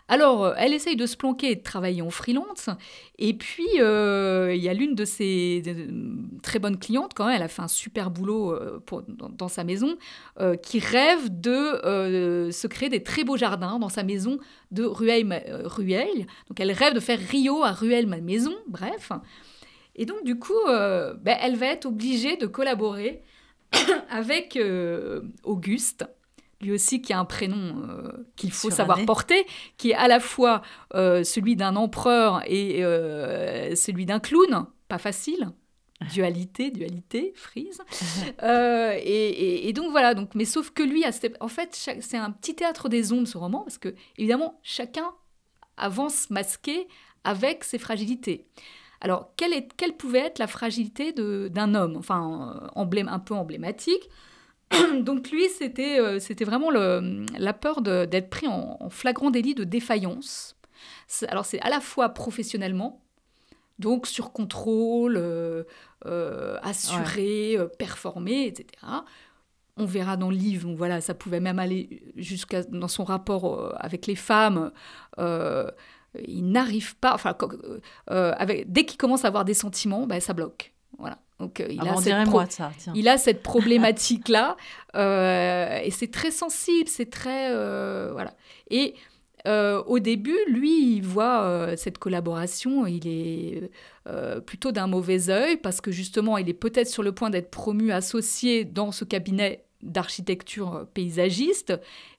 Alors, elle essaye de se planquer et de travailler en freelance. Et puis, il y a l'une de ses très bonnes clientes, quand même, elle a fait un super boulot dans sa maison, qui rêve de se créer des très beaux jardins dans sa maison de Rueil. Donc, elle rêve de faire Rio à Rueil, ma maison, bref. Et donc, du coup, elle va être obligée de collaborer avec Auguste, lui aussi qui a un prénom qu'il faut savoir porter, qui est à la fois celui d'un empereur et celui d'un clown, pas facile. Dualité, frise. Et donc voilà, mais sauf que lui, en fait, c'est un petit théâtre des ombres, ce roman, parce que, évidemment, chacun avance masqué avec ses fragilités. Alors, quelle pouvait être la fragilité d'un homme, enfin, un peu emblématique. Donc lui, c'était vraiment la peur d'être pris en flagrant délit de défaillance. Alors c'est à la fois professionnellement, donc sur contrôle, assuré, performé, etc. On verra dans le livre, donc voilà, ça pouvait même aller jusqu'à dans son rapport avec les femmes. Il n'arrive pas, dès qu'il commence à avoir des sentiments, ça bloque. Voilà. Donc, il a cette problématique-là, et c'est très sensible, c'est très... voilà. Et au début, lui, il voit cette collaboration, il est plutôt d'un mauvais œil, parce que justement, il est peut-être sur le point d'être promu associé dans ce cabinet d'architecture paysagiste,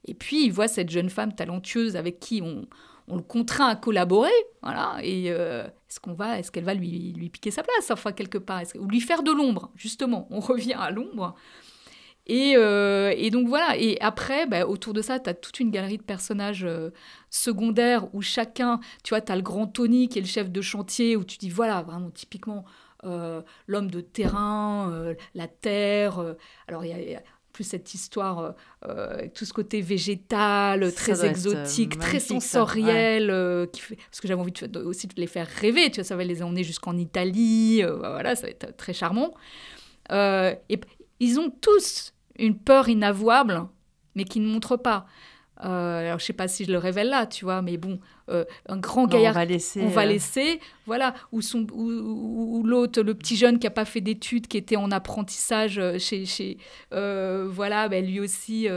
et puis il voit cette jeune femme talentueuse avec qui on le contraint à collaborer, voilà, et est-ce qu'elle va lui piquer sa place, enfin, quelque part, ou lui faire de l'ombre, justement, on revient à l'ombre, et donc voilà, et après, autour de ça, tu as toute une galerie de personnages secondaires, où chacun, tu vois, tu as le grand Tony, qui est le chef de chantier, où tu dis, voilà, vraiment, typiquement, l'homme de terrain, la terre, alors il y a plus cette histoire, tout ce côté végétal, très exotique, très sensoriel, parce que j'avais envie aussi de les faire rêver, tu vois, ça va les emmener jusqu'en Italie, voilà, ça va être très charmant. Et ils ont tous une peur inavouable, mais qu'ils ne montrent pas. Alors, je ne sais pas si je le révèle là, tu vois, mais bon, un grand gaillard, on va laisser, voilà, ou l'autre, le petit jeune qui n'a pas fait d'études, qui était en apprentissage voilà, lui aussi,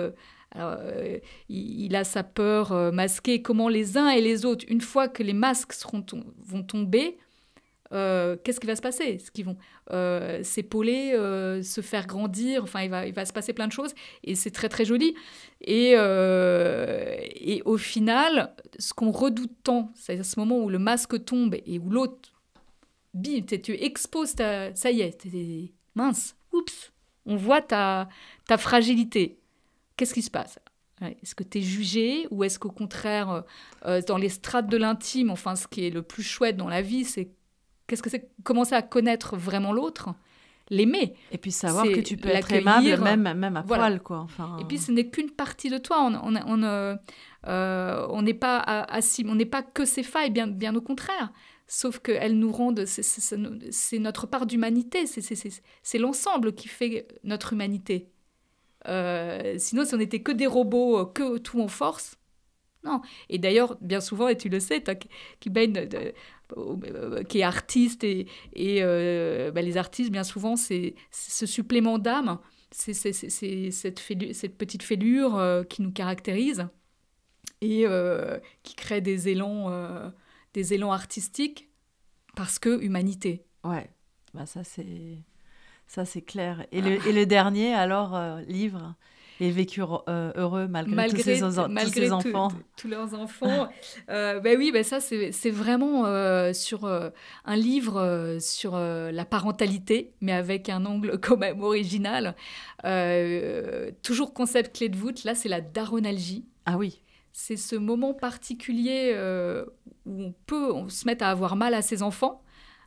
il a sa peur masquée. Comment les uns et les autres, une fois que les masques vont tomber, qu'est-ce qui va se passer? Est-ce qu'ils vont s'épauler, se faire grandir? Enfin, il va se passer plein de choses, et c'est très très joli. Et au final, ce qu'on redoute tant, c'est à ce moment où le masque tombe et où l'autre, bim, tu exposes ça y est, mince, oups, on voit ta fragilité. Qu'est-ce qui se passe? Est-ce que tu es jugé, ou est-ce qu'au contraire, dans les strates de l'intime, enfin, ce qui est le plus chouette dans la vie, c'est qu'est-ce que c'est commencer à connaître vraiment l'autre, l'aimer. Et puis savoir que tu peux être aimable même à poil, quoi. Enfin... Et puis ce n'est qu'une partie de toi. On n'est pas assis, on n'est pas que ses failles, bien au contraire. Sauf qu'elles nous rendent, c'est notre part d'humanité, c'est l'ensemble qui fait notre humanité. Sinon, si on n'était que des robots, que tout en force, non. Et d'ailleurs, bien souvent, et tu le sais, toi, qui est artiste, et les artistes, bien souvent, c'est ce supplément d'âme, c'est cette petite fêlure qui nous caractérise, et qui crée des élans artistiques, parce que humanité. Ouais, ça c'est clair. Et le dernier, alors, livre? Et vécurent heureux malgré tous ces enfants. Tous leurs enfants. Oui, ça, c'est vraiment sur un livre sur la parentalité, mais avec un angle quand même original. Toujours concept clé de voûte, là, c'est la daronalgie. Ah oui. C'est ce moment particulier où on peut se mettre à avoir mal à ses enfants.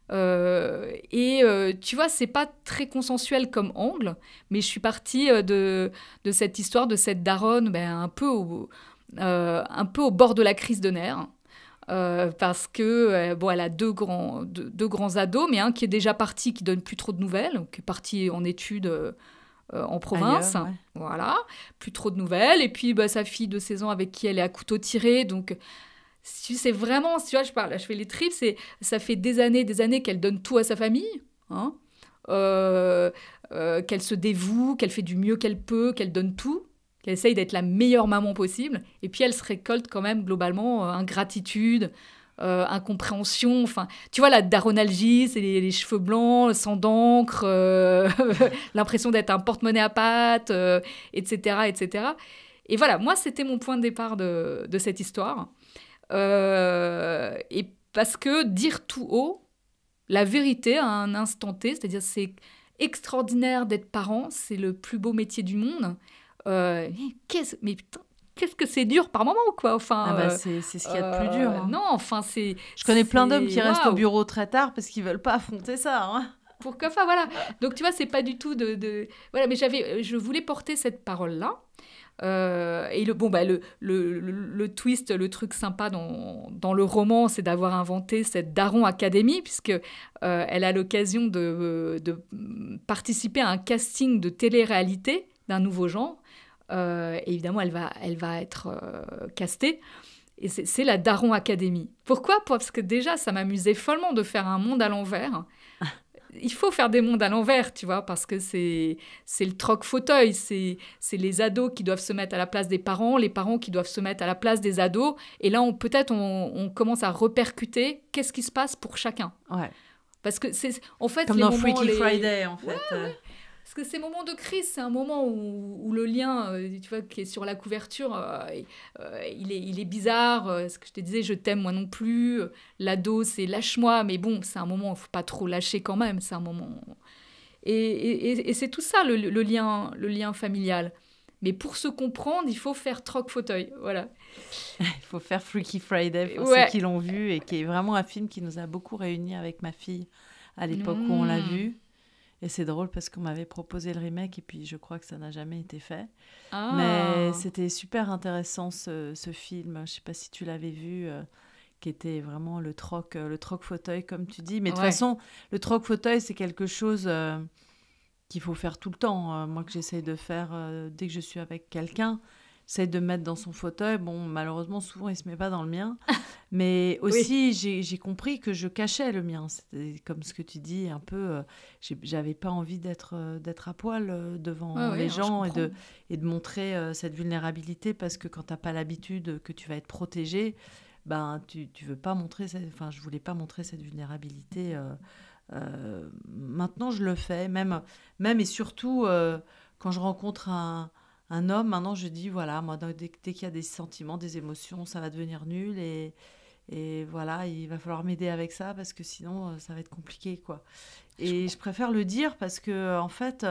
Tu vois, c'est pas très consensuel comme angle, mais je suis partie de cette histoire de cette daronne un peu au bord de la crise de nerfs. Parce que elle a deux grands ados, mais un qui est déjà parti, qui donne plus trop de nouvelles, qui est parti en études en province. Ailleurs, ouais. Voilà, plus trop de nouvelles. Et puis sa fille de 16 ans avec qui elle est à couteau tiré, donc c'est vraiment, tu vois, je fais les tripes, ça fait des années qu'elle donne tout à sa famille, hein, qu'elle se dévoue, qu'elle fait du mieux qu'elle peut, qu'elle donne tout, qu'elle essaye d'être la meilleure maman possible, et puis elle se récolte quand même globalement ingratitude, incompréhension, enfin, tu vois, la daronalgie, c'est les cheveux blancs, le sang d'encre, l'impression d'être un porte-monnaie à pattes, etc., etc. Et voilà, moi, c'était mon point de départ de cette histoire. Et parce que dire tout haut la vérité à un instant T, c'est-à-dire c'est extraordinaire d'être parent, c'est le plus beau métier du monde. Mais qu'est-ce que c'est dur par moment, quoi. Enfin, c'est ce qu'il y a de plus dur. Hein. Non, enfin, c'est... Je connais plein d'hommes qui restent au bureau très tard parce qu'ils veulent pas affronter ça. Hein. Enfin, voilà. Donc, tu vois, c'est pas du tout Voilà, mais je voulais porter cette parole-là. Et le twist, le truc sympa dans le roman, c'est d'avoir inventé cette Daron Academy, puisque elle a l'occasion de participer à un casting de télé-réalité d'un nouveau genre. Évidemment, elle va être castée. Et c'est la Daron Academy. Pourquoi ? Parce que déjà, ça m'amusait follement de faire un monde à l'envers. Il faut faire des mondes à l'envers, tu vois, parce que c'est le troc-fauteuil, c'est les ados qui doivent se mettre à la place des parents, les parents qui doivent se mettre à la place des ados, et là, on commence à repercuter qu'est-ce qui se passe pour chacun. Ouais. Parce que c'est, en fait, comme les dans moments, Freaky Friday, en fait. Ouais. Parce que ces moments de crise, c'est un moment où le lien, tu vois, qui est sur la couverture, il est bizarre. Ce que je te disais, je t'aime moi non plus. L'ado, c'est lâche-moi, mais bon, c'est un moment, il ne faut pas trop lâcher quand même. C'est un moment. Et c'est tout ça, le lien familial. Mais pour se comprendre, il faut faire troc-fauteuil. Voilà. Il faut faire Freaky Friday pour ceux qui l'ont vu et qui est vraiment un film qui nous a beaucoup réunis avec ma fille à l'époque où on l'a vu. Et c'est drôle parce qu'on m'avait proposé le remake et puis je crois que ça n'a jamais été fait. Ah. Mais c'était super intéressant ce film. Je ne sais pas si tu l'avais vu, qui était vraiment le troc fauteuil comme tu dis. Mais de toute façon, le troc fauteuil, c'est quelque chose qu'il faut faire tout le temps. Moi que j'essaie de faire dès que je suis avec quelqu'un, j'essaie de me mettre dans son fauteuil. Bon, malheureusement, souvent, il ne se met pas dans le mien. Mais aussi, j'ai compris que je cachais le mien. C'était comme ce que tu dis, un peu... j'avais pas envie d'être à poil devant les gens et de montrer cette vulnérabilité parce que quand tu n'as pas l'habitude que tu vas être protégé, ben, tu veux pas montrer... Enfin, je voulais pas montrer cette vulnérabilité. Maintenant, je le fais. Même et surtout, quand je rencontre un homme, maintenant je dis, voilà, moi, dès qu'il y a des sentiments, des émotions, ça va devenir nul et voilà, il va falloir m'aider avec ça parce que sinon, ça va être compliqué, quoi. Et je préfère le dire parce que, en fait,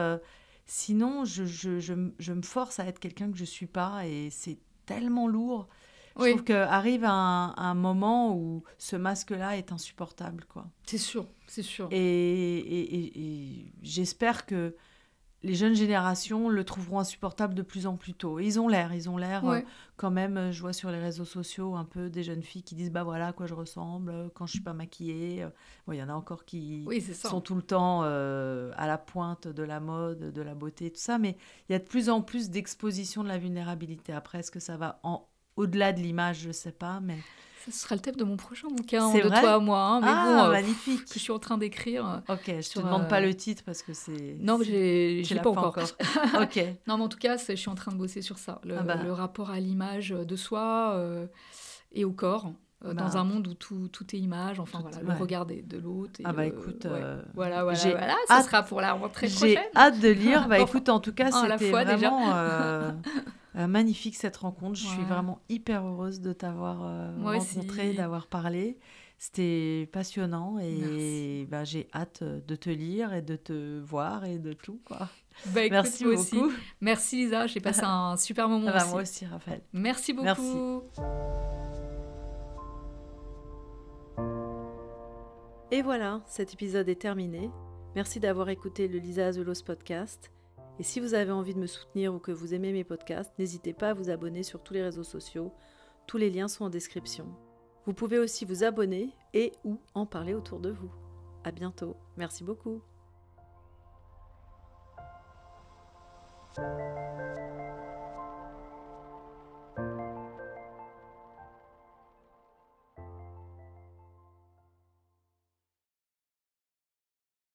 sinon, je me force à être quelqu'un que je suis pas et c'est tellement lourd. Je trouve qu'arrive un moment où ce masque-là est insupportable, quoi. C'est sûr, c'est sûr. Et j'espère que les jeunes générations le trouveront insupportable de plus en plus tôt. Et ils ont l'air quand même, je vois sur les réseaux sociaux un peu des jeunes filles qui disent bah voilà à quoi je ressemble quand je suis pas maquillée. Bon, il y en a encore qui sont tout le temps à la pointe de la mode, de la beauté, tout ça, mais il y a de plus en plus d'exposition de la vulnérabilité. Après, est-ce que ça va au-delà de l'image, je sais pas, mais... Ce sera le thème de mon prochain bouquin, de toi à moi. Hein, mais magnifique. Que je suis en train d'écrire. Ok, je te demande pas le titre parce que c'est... Non, mais je l'ai pas encore. Ok. Non, mais en tout cas, je suis en train de bosser sur ça. Le rapport à l'image de soi et au corps. dans un monde où tout est image, enfin voilà, le regard de l'autre. Écoute, voilà, ça sera pour la rentrée prochaine. J'ai hâte de lire. Écoute, en tout cas, c'était vraiment magnifique cette rencontre. Je suis vraiment hyper heureuse de t'avoir rencontré, d'avoir parlé. C'était passionnant et j'ai hâte de te lire et de te voir et de tout, quoi. Écoute, merci beaucoup. Aussi. Merci Lisa, j'ai passé un super moment aussi. Moi aussi, Raphaël. Merci beaucoup. Merci. Et voilà, cet épisode est terminé. Merci d'avoir écouté le Lisa Azelos podcast. Et si vous avez envie de me soutenir ou que vous aimez mes podcasts, n'hésitez pas à vous abonner sur tous les réseaux sociaux. Tous les liens sont en description. Vous pouvez aussi vous abonner et ou en parler autour de vous. À bientôt. Merci beaucoup.